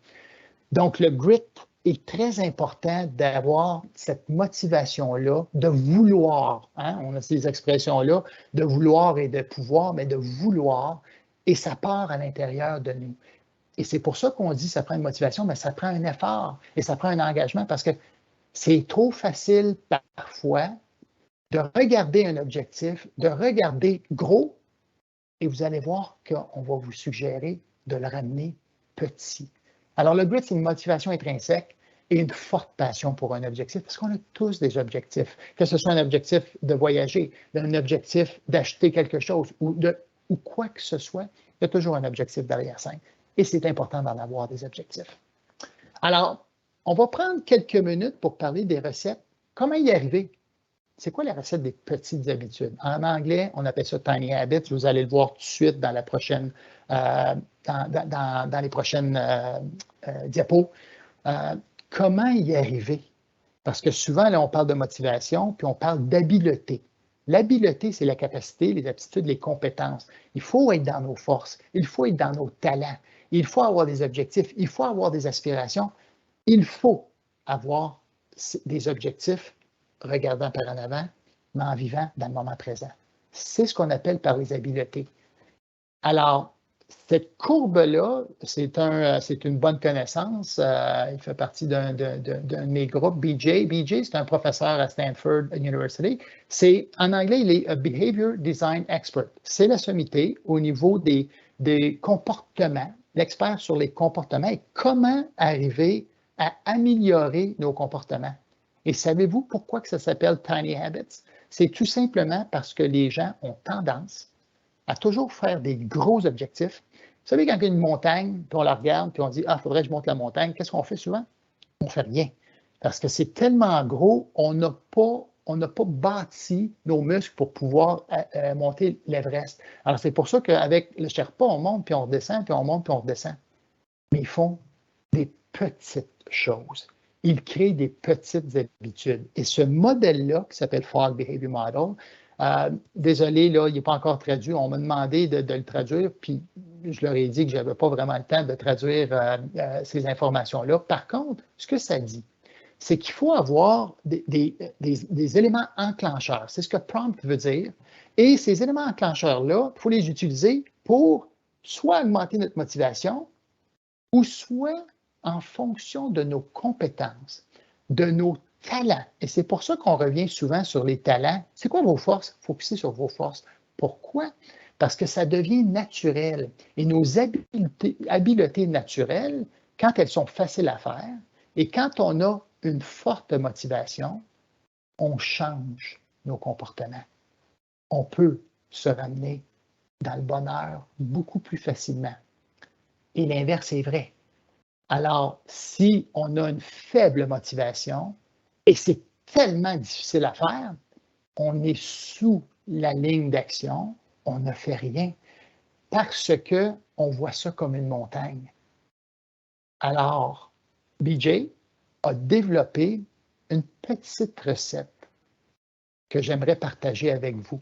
Donc, le grit est très important d'avoir cette motivation-là, de vouloir, hein, on a ces expressions-là, de vouloir et de pouvoir, mais de vouloir, et ça part à l'intérieur de nous. Et c'est pour ça qu'on dit que ça prend une motivation, mais ça prend un effort et ça prend un engagement parce que c'est trop facile parfois de regarder un objectif, de regarder gros, et vous allez voir qu'on va vous suggérer de le ramener petit. Alors, le grit, c'est une motivation intrinsèque et une forte passion pour un objectif, parce qu'on a tous des objectifs, que ce soit un objectif de voyager, un objectif d'acheter quelque chose ou quoi que ce soit, il y a toujours un objectif derrière ça. Et c'est important d'en avoir des objectifs. Alors, on va prendre quelques minutes pour parler des recettes. Comment y arriver? C'est quoi la recette des petites habitudes? En anglais, on appelle ça Tiny Habits. Vous allez le voir tout de suite dans la prochaine, dans les prochaines diapos. Comment y arriver? Parce que souvent, là, on parle de motivation, puis on parle d'habileté. L'habileté, c'est la capacité, les aptitudes, les compétences. Il faut être dans nos forces, il faut être dans nos talents, il faut avoir des objectifs, il faut avoir des aspirations, il faut avoir des objectifs regardant par en avant, mais en vivant dans le moment présent. C'est ce qu'on appelle par les habiletés. Alors, cette courbe-là, c'est une bonne connaissance. Il fait partie d'un de mes groupes, BJ. BJ, c'est un professeur à Stanford University. En anglais, il est un Behavior Design Expert. C'est la sommité au niveau des comportements, l'expert sur les comportements et comment arriver à améliorer nos comportements. Et savez-vous pourquoi que ça s'appelle Tiny Habits? C'est tout simplement parce que les gens ont tendance à toujours faire des gros objectifs. Vous savez, quand il y a une montagne, puis on la regarde, puis on dit « Ah, il faudrait que je monte la montagne », qu'est-ce qu'on fait souvent? On ne fait rien. Parce que c'est tellement gros, on n'a pas bâti nos muscles pour pouvoir monter l'Everest. Alors, c'est pour ça qu'avec le Sherpa, on monte, puis on redescend, puis on monte, puis on redescend. Mais ils font des petites choses. Ils créent des petites habitudes. Et ce modèle-là, qui s'appelle Fogg Behavior Model, désolé, là, il n'est pas encore traduit. On m'a demandé de le traduire, puis je leur ai dit que je n'avais pas vraiment le temps de traduire ces informations-là. Par contre, ce que ça dit, c'est qu'il faut avoir des éléments enclencheurs. C'est ce que prompt veut dire. Et ces éléments enclencheurs-là, il faut les utiliser pour soit augmenter notre motivation ou soit en fonction de nos compétences, de nos talents. Et c'est pour ça qu'on revient souvent sur les talents. C'est quoi vos forces? Focuser sur vos forces. Pourquoi? Parce que ça devient naturel. Et nos habiletés naturelles, quand elles sont faciles à faire, et quand on a une forte motivation, on change nos comportements. On peut se ramener dans le bonheur beaucoup plus facilement. Et l'inverse est vrai. Alors, si on a une faible motivation, et c'est tellement difficile à faire, on est sous la ligne d'action, on ne fait rien parce qu'on voit ça comme une montagne. Alors, BJ a développé une petite recette que j'aimerais partager avec vous.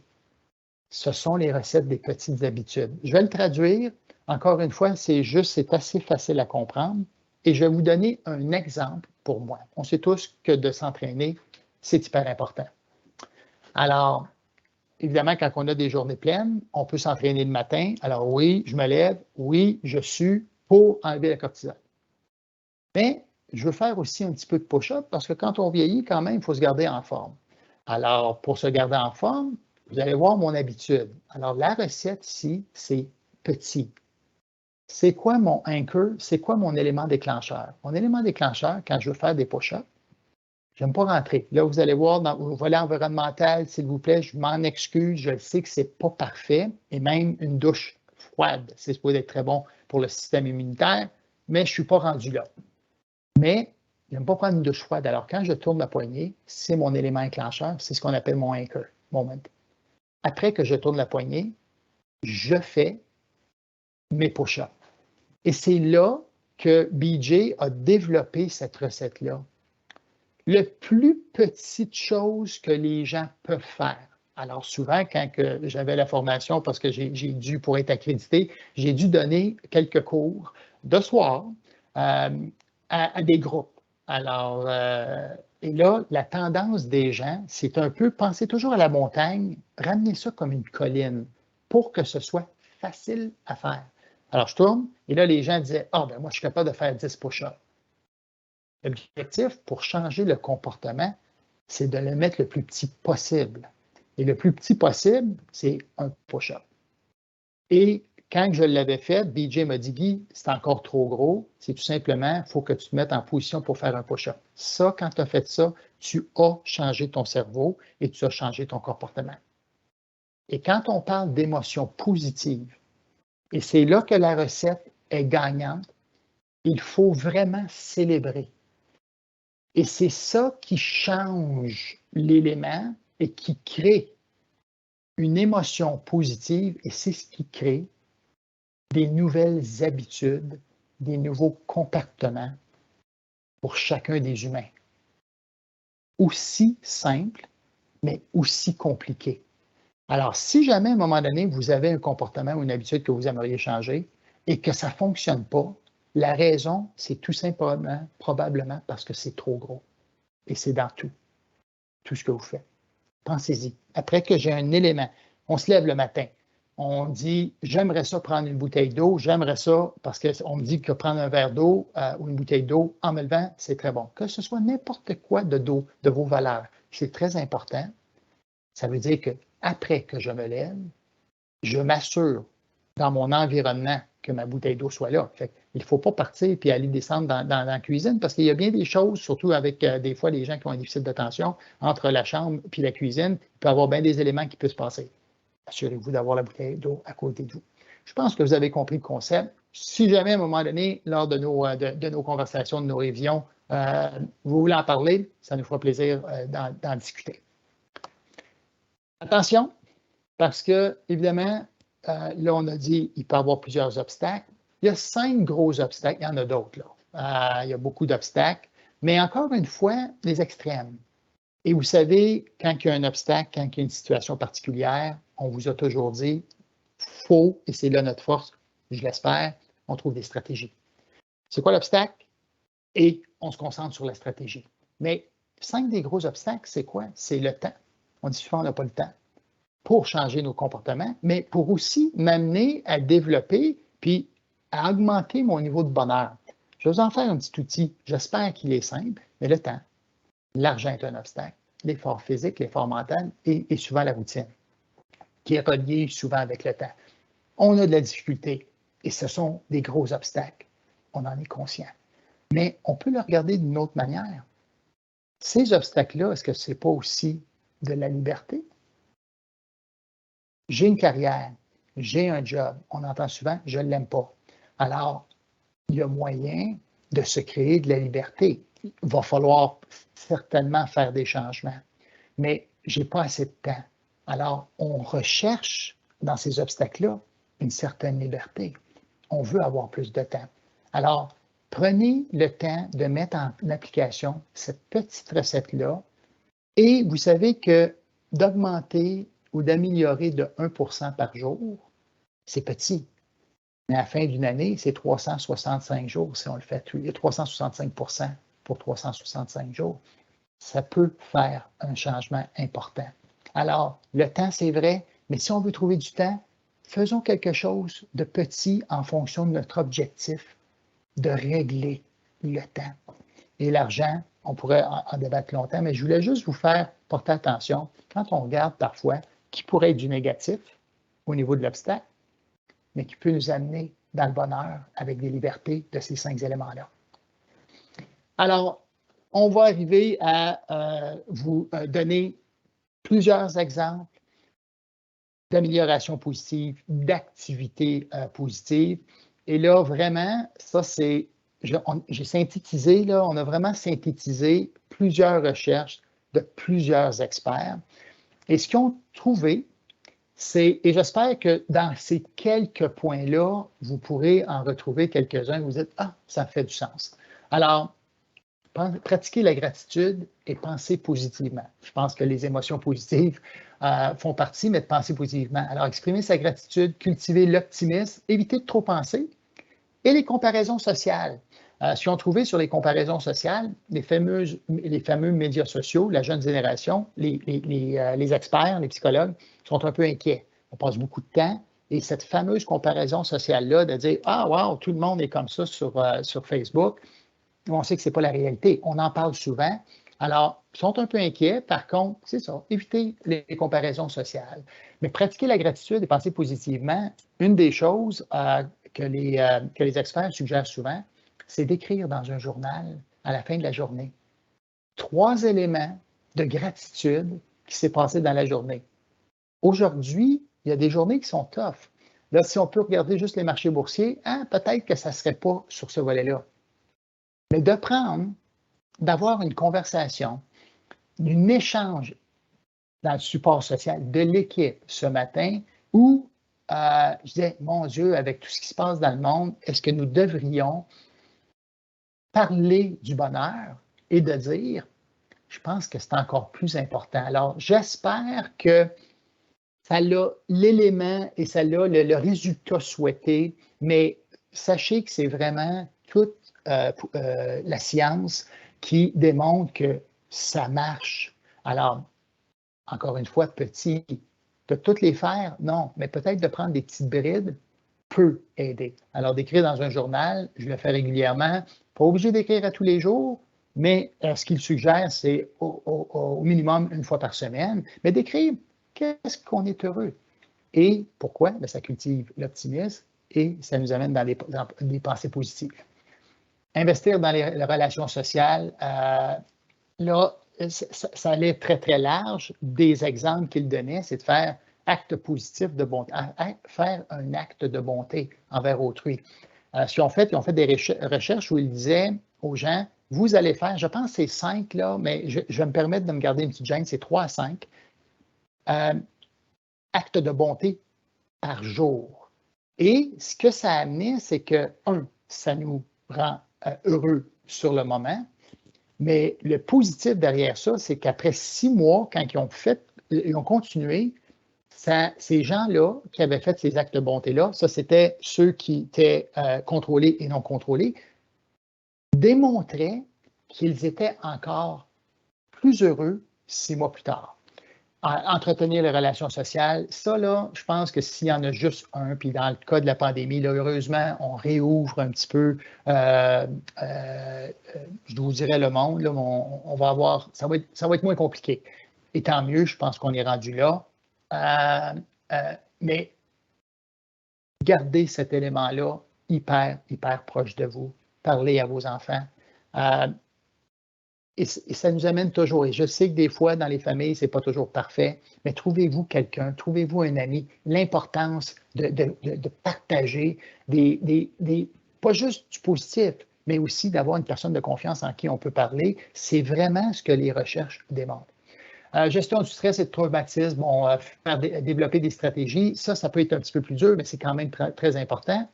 Ce sont les recettes des petites habitudes. Je vais le traduire. Encore une fois, c'est assez facile à comprendre. Et je vais vous donner un exemple pour moi. On sait tous que de s'entraîner, c'est hyper important. Alors, évidemment, quand on a des journées pleines, on peut s'entraîner le matin. Alors oui, je me lève, oui, je sue pour enlever la cortisol. Mais je veux faire aussi un petit peu de push-up parce que quand on vieillit, quand même, il faut se garder en forme. Alors, pour se garder en forme, vous allez voir mon habitude. Alors, la recette ici, c'est petit. C'est quoi mon anchor? C'est quoi mon élément déclencheur? Mon élément déclencheur, quand je veux faire des push-ups, je n'aime pas rentrer. Là, vous allez voir dans le volet environnemental, s'il vous plaît, je m'en excuse, je sais que ce n'est pas parfait. Et même une douche froide, c'est supposé être très bon pour le système immunitaire, mais je ne suis pas rendu là. Mais je n'aime pas prendre une douche froide. Alors, quand je tourne ma poignée, c'est mon élément déclencheur, c'est ce qu'on appelle mon anchor moment. Après que je tourne la poignée, je fais mes push-ups. Et c'est là que BJ a développé cette recette-là. Le plus petite chose que les gens peuvent faire. Alors souvent, quand j'avais la formation, parce que j'ai dû, pour être accrédité, j'ai dû donner quelques cours de soir à des groupes. Alors, et là, la tendance des gens, c'est un peu penser toujours à la montagne, ramener ça comme une colline pour que ce soit facile à faire. Alors, je tourne, et là, les gens disaient, ah, ben moi, je suis capable de faire 10 push-ups. L'objectif pour changer le comportement, c'est de le mettre le plus petit possible. Et le plus petit possible, c'est un push-up. Et quand je l'avais fait, BJ m'a dit, Guy, c'est encore trop gros. C'est tout simplement, il faut que tu te mettes en position pour faire un push-up. Ça, quand tu as fait ça, tu as changé ton cerveau et tu as changé ton comportement. Et quand on parle d'émotions positives, et c'est là que la recette est gagnante, il faut vraiment célébrer. Et c'est ça qui change l'élément et qui crée une émotion positive, et c'est ce qui crée des nouvelles habitudes, des nouveaux comportements pour chacun des humains. Aussi simple, mais aussi compliqué. Alors, si jamais à un moment donné, vous avez un comportement ou une habitude que vous aimeriez changer et que ça ne fonctionne pas, la raison, c'est tout simplement, probablement parce que c'est trop gros. Et c'est dans tout ce que vous faites. Pensez-y. Après que j'ai un élément, on se lève le matin, on dit, j'aimerais ça prendre une bouteille d'eau, j'aimerais ça, parce qu'on me dit que prendre un verre d'eau ou une bouteille d'eau en me levant, c'est très bon. Que ce soit n'importe quoi d'eau, de vos valeurs, c'est très important. Ça veut dire qu'après que je me lève, je m'assure dans mon environnement que ma bouteille d'eau soit là. Fait, il ne faut pas partir et aller descendre dans la cuisine parce qu'il y a bien des choses, surtout avec des fois les gens qui ont un déficit d'attention, entre la chambre et la cuisine, il peut y avoir bien des éléments qui peuvent se passer. Assurez-vous d'avoir la bouteille d'eau à côté de vous. Je pense que vous avez compris le concept. Si jamais, à un moment donné, lors de nos conversations, de nos révisions, vous voulez en parler, ça nous fera plaisir d'en discuter. Attention, parce que, évidemment, là, on a dit qu'il peut y avoir plusieurs obstacles. Il y a 5 gros obstacles. Il y en a d'autres, là. Il y a beaucoup d'obstacles. Mais encore une fois, les extrêmes. Et vous savez, quand il y a un obstacle, quand il y a une situation particulière, on vous a toujours dit, faut, et c'est là notre force, je l'espère, on trouve des stratégies. C'est quoi l'obstacle? Et on se concentre sur la stratégie. Mais 5 des gros obstacles, c'est quoi? C'est le temps. On dit souvent, on n'a pas le temps pour changer nos comportements, mais pour aussi m'amener à développer puis à augmenter mon niveau de bonheur. Je vais vous en faire un petit outil. J'espère qu'il est simple, mais le temps, l'argent est un obstacle, l'effort physique, l'effort mental et souvent la routine, qui est reliée souvent avec le temps. On a de la difficulté et ce sont des gros obstacles. On en est conscient. Mais on peut le regarder d'une autre manière. Ces obstacles-là, est-ce que ce n'est pas aussi de la liberté? J'ai une carrière, j'ai un job. On entend souvent, je ne l'aime pas. Alors, il y a moyen de se créer de la liberté. Il va falloir certainement faire des changements, mais je n'ai pas assez de temps. Alors, on recherche dans ces obstacles-là une certaine liberté. On veut avoir plus de temps. Alors, prenez le temps de mettre en application cette petite recette-là et vous savez que d'augmenter ou d'améliorer de 1% par jour, c'est petit. Mais à la fin d'une année, c'est 365 jours si on le fait. Il y a 365% pour 365 jours. Ça peut faire un changement important. Alors, le temps, c'est vrai, mais si on veut trouver du temps, faisons quelque chose de petit en fonction de notre objectif de régler le temps. Et l'argent, on pourrait en débattre longtemps, mais je voulais juste vous faire porter attention quand on regarde parfois qui pourrait être du négatif au niveau de l'obstacle, mais qui peut nous amener dans le bonheur avec des libertés de ces 5 éléments-là. Alors, on va arriver à vous donner plusieurs exemples d'amélioration positive, d'activité positive. Et là, vraiment, ça, c'est, j'ai synthétisé, là, on a vraiment synthétisé plusieurs recherches de plusieurs experts. Et ce qu'ils ont trouvé, c'est, et j'espère que dans ces quelques points-là, vous pourrez en retrouver quelques-uns et vous dites, ah, ça fait du sens. Alors, pratiquer la gratitude et penser positivement. Je pense que les émotions positives font partie, mais de penser positivement. Alors, exprimer sa gratitude, cultiver l'optimisme, éviter de trop penser et les comparaisons sociales. Si on trouvait sur les comparaisons sociales, les fameux médias sociaux, la jeune génération, les experts, les psychologues sont un peu inquiets. On passe beaucoup de temps et cette fameuse comparaison sociale-là de dire « Ah, wow, tout le monde est comme ça sur Facebook », on sait que ce n'est pas la réalité. On en parle souvent. Alors, ils sont un peu inquiets. Par contre, c'est ça, éviter les comparaisons sociales. Mais pratiquer la gratitude et penser positivement, une des choses que les experts suggèrent souvent, c'est d'écrire dans un journal à la fin de la journée 3 éléments de gratitude qui s'est passé dans la journée. Aujourd'hui, il y a des journées qui sont tough. Là, si on peut regarder juste les marchés boursiers, peut-être que ça ne serait pas sur ce volet-là. Mais d'avoir une conversation, un échange dans le support social de l'équipe ce matin où je disais, mon Dieu, avec tout ce qui se passe dans le monde, est-ce que nous devrions parler du bonheur et de dire, je pense que c'est encore plus important. Alors, j'espère que ça a l'élément et ça a le résultat souhaité, mais sachez que c'est vraiment toute la science qui démontre que ça marche. Alors, encore une fois, petit, de toutes les faire, non, mais peut-être de prendre des petites brides peut aider. Alors, d'écrire dans un journal, je le fais régulièrement, pas obligé d'écrire à tous les jours, mais ce qu'il suggère, c'est au minimum une fois par semaine, mais d'écrire qu'est-ce qu'on est heureux. Et pourquoi? Bien, ça cultive l'optimisme et ça nous amène dans des pensées positives. Investir dans les relations sociales, là, ça allait très, très large. Des exemples qu'il donnait, c'est de faire acte positif de bonté, faire un acte de bonté envers autrui. Ils ont fait des recherches où ils disaient aux gens, vous allez faire, je pense que c'est 5, là, mais je vais me permettre de me garder une petite gêne, c'est 3 à 5 actes de bonté par jour. Et ce que ça a amené, c'est que, ça nous rend heureux sur le moment, mais le positif derrière ça, c'est qu'après 6 mois, quand ils ont continué, ces gens-là qui avaient fait ces actes de bonté-là, ça c'était ceux qui étaient contrôlés et non contrôlés, démontraient qu'ils étaient encore plus heureux 6 mois plus tard. Entretenir les relations sociales, ça, là, je pense que s'il y en a juste un, puis dans le cas de la pandémie, là, heureusement, on réouvre un petit peu, je vous dirais le monde, là, on va avoir, ça va être moins compliqué. Et tant mieux, je pense qu'on est rendu là. Mais gardez cet élément-là hyper, hyper proche de vous. Parlez à vos enfants. Et ça nous amène toujours, et je sais que des fois, dans les familles, ce n'est pas toujours parfait, mais trouvez-vous quelqu'un, trouvez-vous un ami. L'importance de partager pas juste du positif, mais aussi d'avoir une personne de confiance en qui on peut parler, c'est vraiment ce que les recherches démontrent. Gestion du stress et de traumatisme, faire développer des stratégies, ça peut être un petit peu plus dur, mais c'est quand même très, très important.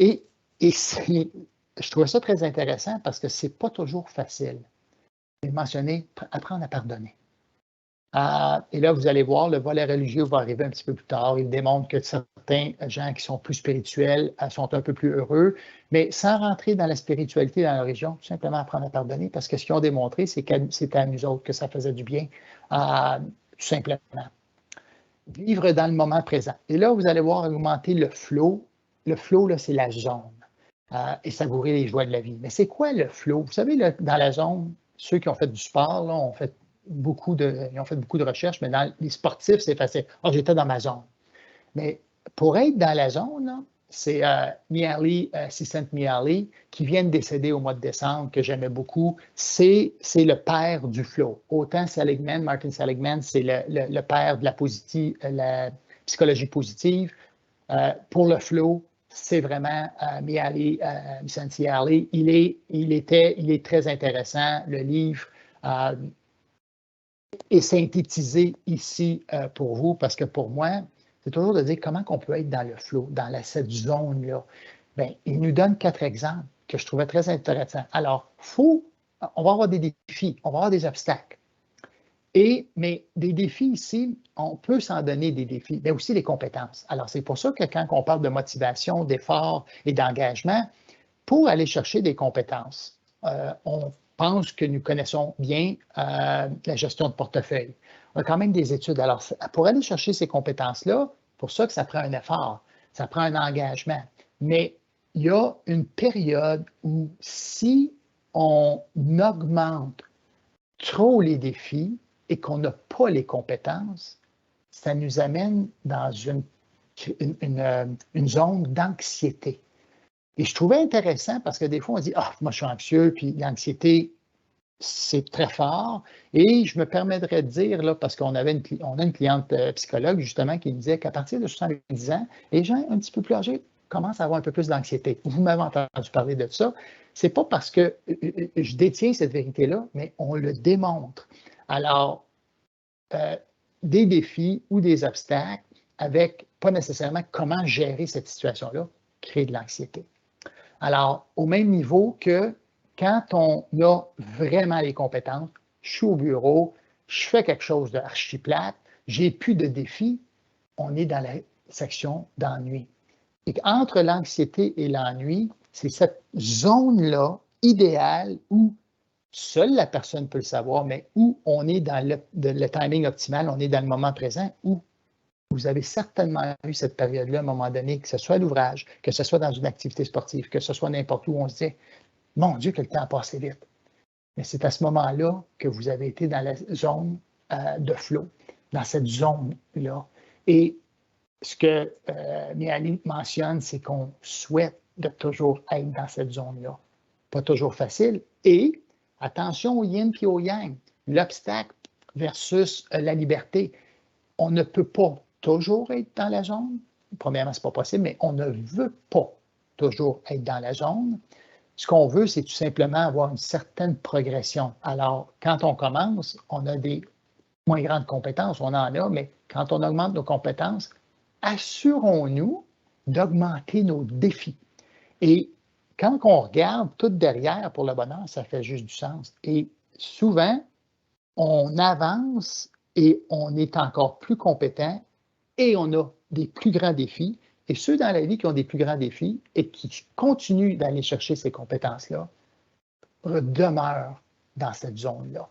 Et je trouve ça très intéressant parce que ce n'est pas toujours facile. Mentionné, apprendre à pardonner. Et là, vous allez voir, le volet religieux va arriver un petit peu plus tard. Il démontre que certains gens qui sont plus spirituels sont un peu plus heureux, mais sans rentrer dans la spiritualité dans la religion, tout simplement apprendre à pardonner, parce que ce qu'ils ont démontré, c'est que c'était à nous autres que ça faisait du bien, tout simplement. Vivre dans le moment présent. Et là, vous allez voir augmenter le flow. Le flow, là, c'est la zone. Et savourer les joies de la vie. Mais c'est quoi le flow? Vous savez, là, dans la zone, ceux qui ont fait du sport, là, ils ont fait beaucoup de recherches, mais dans les sportifs, c'est facile. J'étais dans ma zone. Mais pour être dans la zone, c'est Csikszentmihalyi, qui vient de décéder au mois de décembre, que j'aimais beaucoup. C'est le père du flow. Autant Martin Seligman, c'est le père de la psychologie positive. Pour le flow, c'est vraiment Csikszentmihalyi. Il est très intéressant. Le livre est synthétisé ici pour vous, parce que pour moi, c'est toujours de dire comment on peut être dans le flow, dans cette zone-là. Bien, il nous donne 4 exemples que je trouvais très intéressants. Alors, on va avoir des défis, on va avoir des obstacles. Mais des défis ici, on peut s'en donner des défis, mais aussi des compétences. Alors, c'est pour ça que quand on parle de motivation, d'effort et d'engagement, pour aller chercher des compétences. On pense que nous connaissons bien la gestion de portefeuille. On a quand même des études. Alors, pour aller chercher ces compétences-là, pour ça que ça prend un effort, ça prend un engagement. Mais il y a une période où si on augmente trop les défis et qu'on n'a pas les compétences, ça nous amène dans une zone d'anxiété. Et je trouvais intéressant parce que des fois, on dit « Ah, moi, je suis anxieux, puis l'anxiété, c'est très fort. » Et je me permettrais de dire, là, parce qu'on a une cliente psychologue, justement, qui disait qu'à partir de 70 ans, les gens un petit peu plus âgés commencent à avoir un peu plus d'anxiété. Vous m'avez entendu parler de ça. C'est pas parce que je détiens cette vérité-là, mais on le démontre. Alors, des défis ou des obstacles avec pas nécessairement comment gérer cette situation-là, créer de l'anxiété. Alors, au même niveau que quand on a vraiment les compétences, je suis au bureau, je fais quelque chose de archi-plate, j'ai plus de défis, on est dans la section d'ennui. Et entre l'anxiété et l'ennui, c'est cette zone-là idéale où seule la personne peut le savoir, mais où on est dans le timing optimal, on est dans le moment présent, où vous avez certainement eu cette période-là à un moment donné, que ce soit à l'ouvrage, que ce soit dans une activité sportive, que ce soit n'importe où, on se dit « Mon Dieu, que le temps a passé vite ». Mais c'est à ce moment-là que vous avez été dans la zone de flow, dans cette zone-là. Et ce que Miali mentionne, c'est qu'on souhaite de toujours être dans cette zone-là. Pas toujours facile. Et attention au yin et au yang, l'obstacle versus la liberté. On ne peut pas toujours être dans la zone. Premièrement, ce n'est pas possible, mais on ne veut pas toujours être dans la zone. Ce qu'on veut, c'est tout simplement avoir une certaine progression. Alors, quand on commence, on a des moins grandes compétences, on en a, mais quand on augmente nos compétences, assurons-nous d'augmenter nos défis. Et quand on regarde tout derrière pour le bonheur, ça fait juste du sens. Et souvent, on avance et on est encore plus compétent et on a des plus grands défis. Et ceux dans la vie qui ont des plus grands défis et qui continuent d'aller chercher ces compétences-là demeurent dans cette zone-là.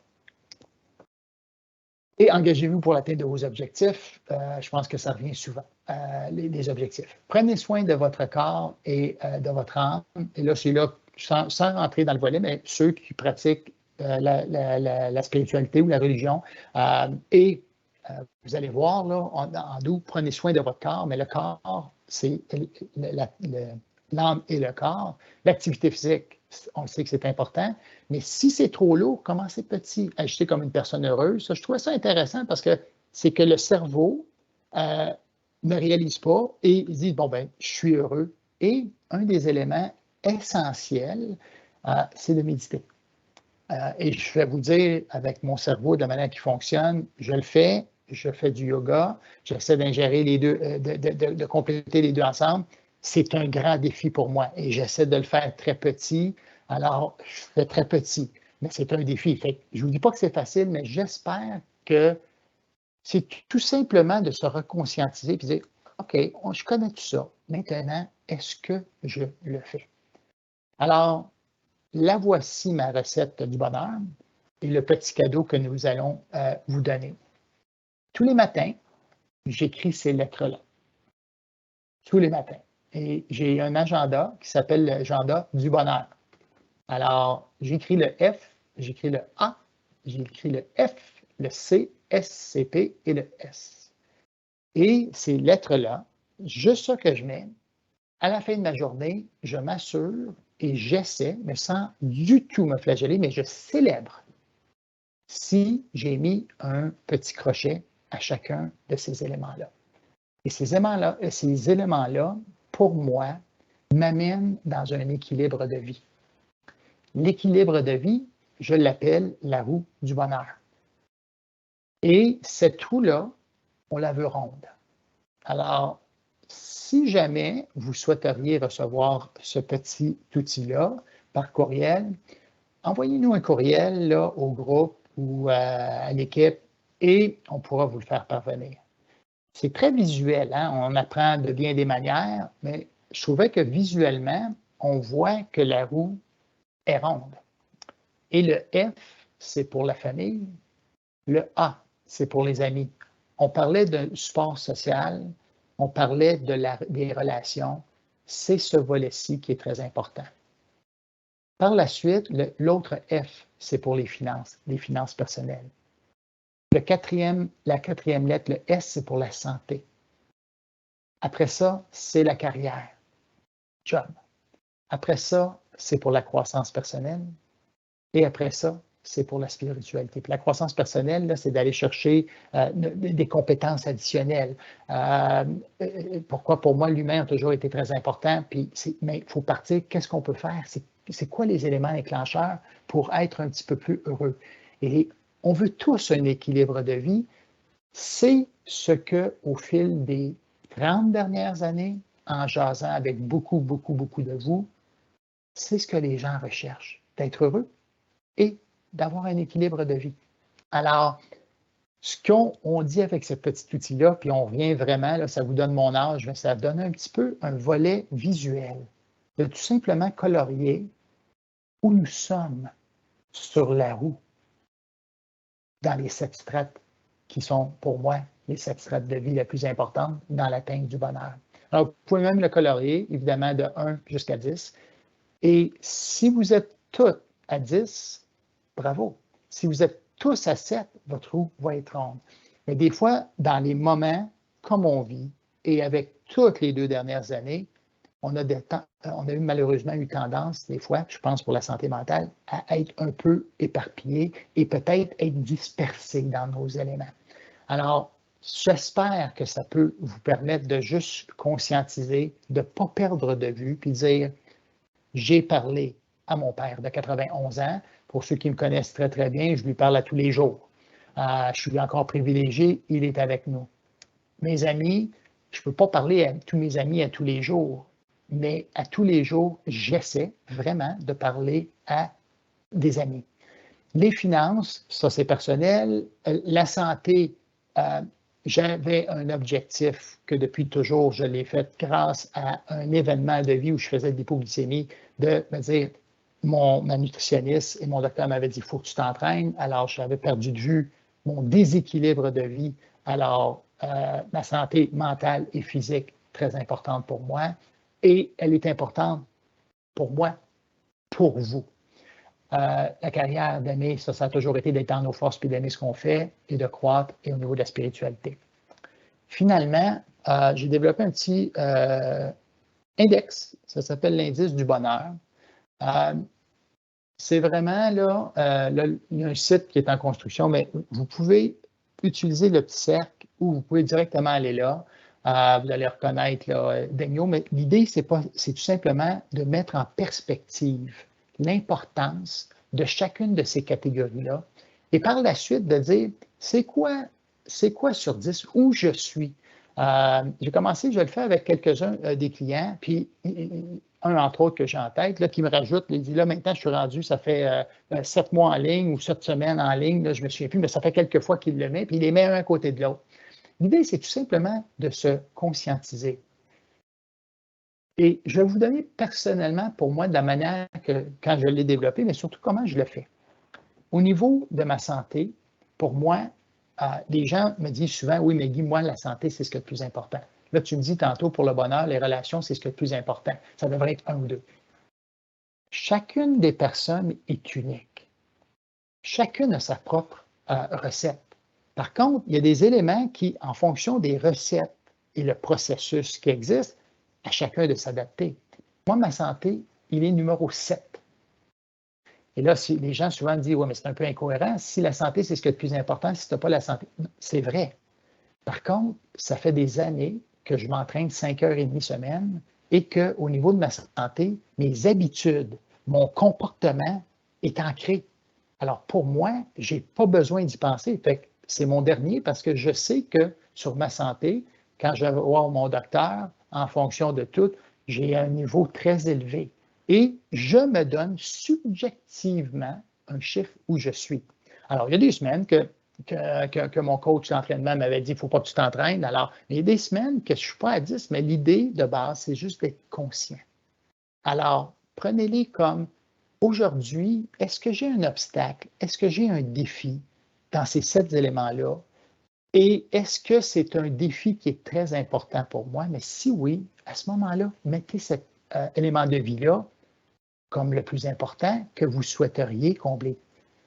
Et engagez-vous pour l'atteinte de vos objectifs. Je pense que ça revient souvent, les objectifs. Prenez soin de votre corps et de votre âme. Et là, c'est là, sans rentrer dans le volet, mais ceux qui pratiquent la spiritualité ou la religion. Et vous allez voir, là, en doux, prenez soin de votre corps, mais le corps, c'est l'âme et le corps. L'activité physique, on le sait que c'est important, mais si c'est trop lourd, commencez petit, agissez comme une personne heureuse. Ça, je trouvais ça intéressant parce que c'est que le cerveau ne réalise pas et il dit, bon, ben, je suis heureux. Et un des éléments essentiels, c'est de méditer. Et je vais vous dire, avec mon cerveau, de la manière qu'il fonctionne, je le fais, je fais du yoga, j'essaie d'ingérer les deux, de compléter les deux ensemble. C'est un grand défi pour moi et j'essaie de le faire très petit. Alors, je fais très petit, mais c'est un défi. Fait que je ne vous dis pas que c'est facile, mais j'espère que c'est tout simplement de se reconscientiser et de dire, OK, je connais tout ça. Maintenant, est-ce que je le fais? Alors, la voici ma recette du bonheur et le petit cadeau que nous allons vous donner. Tous les matins, j'écris ces lettres-là. Tous les matins. Et j'ai un agenda qui s'appelle l'agenda du bonheur. Alors, j'écris le F, j'écris le A, j'écris le F, le C, S, C, P et le S. Et ces lettres-là, juste ça que je mets, à la fin de ma journée, je m'assure et j'essaie, mais sans du tout me flageller, mais je célèbre si j'ai mis un petit crochet à chacun de ces éléments-là. Et ces éléments-là, pour moi, m'amènent dans un équilibre de vie. L'équilibre de vie, je l'appelle la roue du bonheur. Et cette roue-là, on la veut ronde. Alors, si jamais vous souhaiteriez recevoir ce petit outil-là par courriel, envoyez-nous un courriel là, au groupe ou à l'équipe et on pourra vous le faire parvenir. C'est très visuel, hein? On apprend de bien des manières, mais je trouvais que visuellement, on voit que la roue est ronde. Et le F, c'est pour la famille. Le A, c'est pour les amis. On parlait de support social, on parlait des relations. C'est ce volet-ci qui est très important. Par la suite, l'autre F, c'est pour les finances personnelles. La quatrième lettre, le S, c'est pour la santé. Après ça, c'est la carrière, job. Après ça, c'est pour la croissance personnelle. Et après ça, c'est pour la spiritualité. Puis la croissance personnelle, là, c'est d'aller chercher des compétences additionnelles. Pourquoi pour moi, l'humain a toujours été très important. Mais il faut partir, qu'est-ce qu'on peut faire? C'est quoi les éléments déclencheurs pour être un petit peu plus heureux? Et on veut tous un équilibre de vie. C'est ce que, au fil des 30 dernières années, en jasant avec beaucoup de vous, c'est ce que les gens recherchent, d'être heureux et d'avoir un équilibre de vie. Alors, ce qu'on dit avec ce petit outil-là, puis on revient vraiment, là, ça vous donne mon âge, mais ça donne un petit peu un volet visuel, de tout simplement colorier où nous sommes sur la roue, dans les 7 strates qui sont, pour moi, les 7 strates de vie les plus importantes dans l'atteinte du bonheur. Alors, vous pouvez même le colorier, évidemment, de 1 jusqu'à 10. Et si vous êtes tous à 10, bravo. Si vous êtes tous à 7, votre roue va être ronde. Mais des fois, dans les moments comme on vit, et avec toutes les 2 dernières années, on a malheureusement eu tendance, des fois, je pense pour la santé mentale, à être un peu éparpillé et peut-être être dispersé dans nos éléments. Alors, j'espère que ça peut vous permettre de juste conscientiser, de ne pas perdre de vue, puis dire, j'ai parlé à mon père de 91 ans. Pour ceux qui me connaissent très, très bien, je lui parle à tous les jours. Je suis encore privilégié, il est avec nous. Mes amis, je ne peux pas parler à tous mes amis à tous les jours, mais à tous les jours, j'essaie vraiment de parler à des amis. Les finances, ça c'est personnel. La santé, j'avais un objectif que depuis toujours, je l'ai fait grâce à un événement de vie où je faisais de l'hypoglycémie, de me dire, ma nutritionniste et mon docteur m'avaient dit, il faut que tu t'entraînes. Alors, j'avais perdu de vue mon déséquilibre de vie. Alors, ma santé mentale et physique, très importante pour moi. Et elle est importante pour moi, pour vous. La carrière d'aimer, ça a toujours été d'être dans nos forces puis d'aimer ce qu'on fait et de croître et au niveau de la spiritualité. Finalement, j'ai développé un petit index, ça s'appelle l'indice du bonheur. C'est vraiment là, il y a un site qui est en construction, mais vous pouvez utiliser le petit cercle ou vous pouvez directement aller là. Vous allez reconnaître là, Daigneault, mais l'idée, c'est tout simplement de mettre en perspective l'importance de chacune de ces catégories-là et par la suite de dire, c'est quoi sur 10 où je suis? J'ai commencé, je le fais avec quelques-uns des clients, puis un entre autres que j'ai en tête, là, qui me rajoute, il dit là maintenant je suis rendu, ça fait 7 mois en ligne ou 7 semaines en ligne, là, je ne me souviens plus, mais ça fait quelques fois qu'il le met, puis il les met un à côté de l'autre. L'idée, c'est tout simplement de se conscientiser. Et je vais vous donner personnellement, pour moi, de la manière que, quand je l'ai développé, mais surtout comment je le fais. Au niveau de ma santé, pour moi, les gens me disent souvent, oui, mais Guy, moi, la santé, c'est ce qui est le plus important. Là, tu me dis tantôt, pour le bonheur, les relations, c'est ce qui est le plus important. Ça devrait être 1 ou 2. Chacune des personnes est unique. Chacune a sa propre recette. Par contre, il y a des éléments qui, en fonction des recettes et le processus qui existe, à chacun de s'adapter. Moi, ma santé, il est numéro 7. Et là, si les gens souvent me disent, oui, mais c'est un peu incohérent. Si la santé, c'est ce qui est le plus important, si tu n'as pas la santé, c'est vrai. Par contre, ça fait des années que je m'entraîne 5h30 semaine et qu'au niveau de ma santé, mes habitudes, mon comportement est ancré. Alors, pour moi, je n'ai pas besoin d'y penser. C'est mon dernier parce que je sais que sur ma santé, quand je vais voir mon docteur, en fonction de tout, j'ai un niveau très élevé. Et je me donne subjectivement un chiffre où je suis. Alors, il y a des semaines que mon coach d'entraînement m'avait dit, il ne faut pas que tu t'entraînes. Alors, il y a des semaines que je ne suis pas à 10, mais l'idée de base, c'est juste d'être conscient. Alors, prenez-les comme aujourd'hui, est-ce que j'ai un obstacle? Est-ce que j'ai un défi dans ces 7 éléments-là? Et est-ce que c'est un défi qui est très important pour moi? Mais si oui, à ce moment-là, mettez cet élément de vie-là comme le plus important que vous souhaiteriez combler.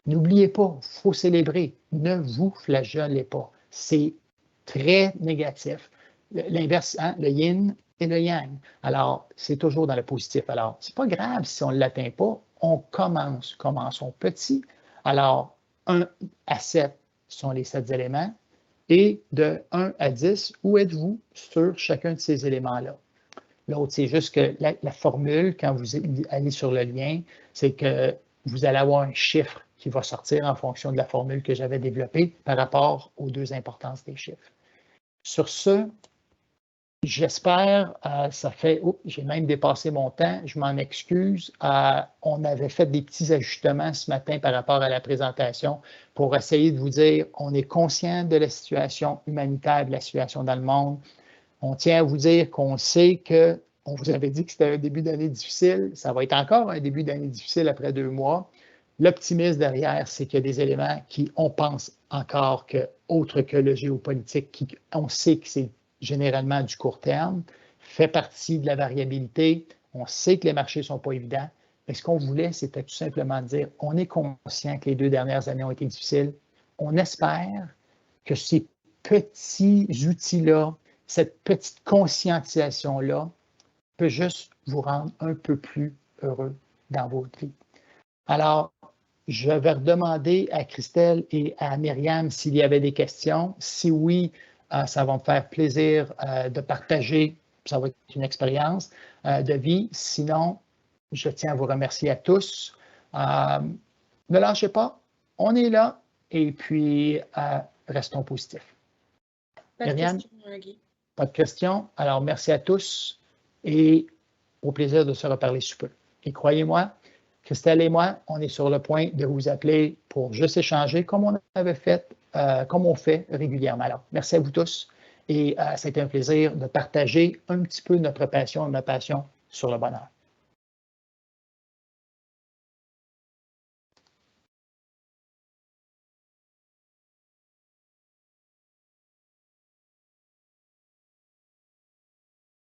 N'oubliez pas, il faut célébrer. Ne vous flagellez pas. C'est très négatif. L'inverse, hein, le yin et le yang. Alors, c'est toujours dans le positif. Alors, ce n'est pas grave si on ne l'atteint pas. On commence. Commençons petit. Alors, 1 à 7 sont les 7 éléments. Et de 1 à 10, où êtes-vous sur chacun de ces éléments-là? L'autre, c'est juste que la formule, quand vous allez sur le lien, c'est que vous allez avoir un chiffre qui va sortir en fonction de la formule que j'avais développée par rapport aux 2 importances des chiffres. Sur ce, j'espère, ça fait, j'ai même dépassé mon temps, je m'en excuse. On avait fait des petits ajustements ce matin par rapport à la présentation pour essayer de vous dire, on est conscient de la situation humanitaire, de la situation dans le monde. On tient à vous dire qu'on sait qu'on vous avait dit que c'était un début d'année difficile. Ça va être encore un début d'année difficile après 2 mois. L'optimisme derrière, c'est qu'il y a des éléments qui, on pense encore que, autre que le géopolitique, on sait que c'est généralement du court terme, fait partie de la variabilité. On sait que les marchés ne sont pas évidents. Mais ce qu'on voulait, c'était tout simplement de dire, on est conscient que les 2 dernières années ont été difficiles. On espère que ces petits outils-là, cette petite conscientisation-là peut juste vous rendre un peu plus heureux dans votre vie. Alors, je vais redemander à Christelle et à Myriam s'il y avait des questions. Si oui, ça va me faire plaisir de partager. Ça va être une expérience de vie. Sinon, je tiens à vous remercier à tous. Ne lâchez pas, on est là et puis restons positifs. Pas de Myriam? question, Guy. Pas de questions. Alors, merci à tous et au plaisir de se reparler sous peu. Et croyez-moi, Christelle et moi, on est sur le point de vous appeler pour juste échanger comme on avait fait, comme on fait régulièrement. Alors, merci à vous tous et c'était un plaisir de partager un petit peu notre passion sur le bonheur.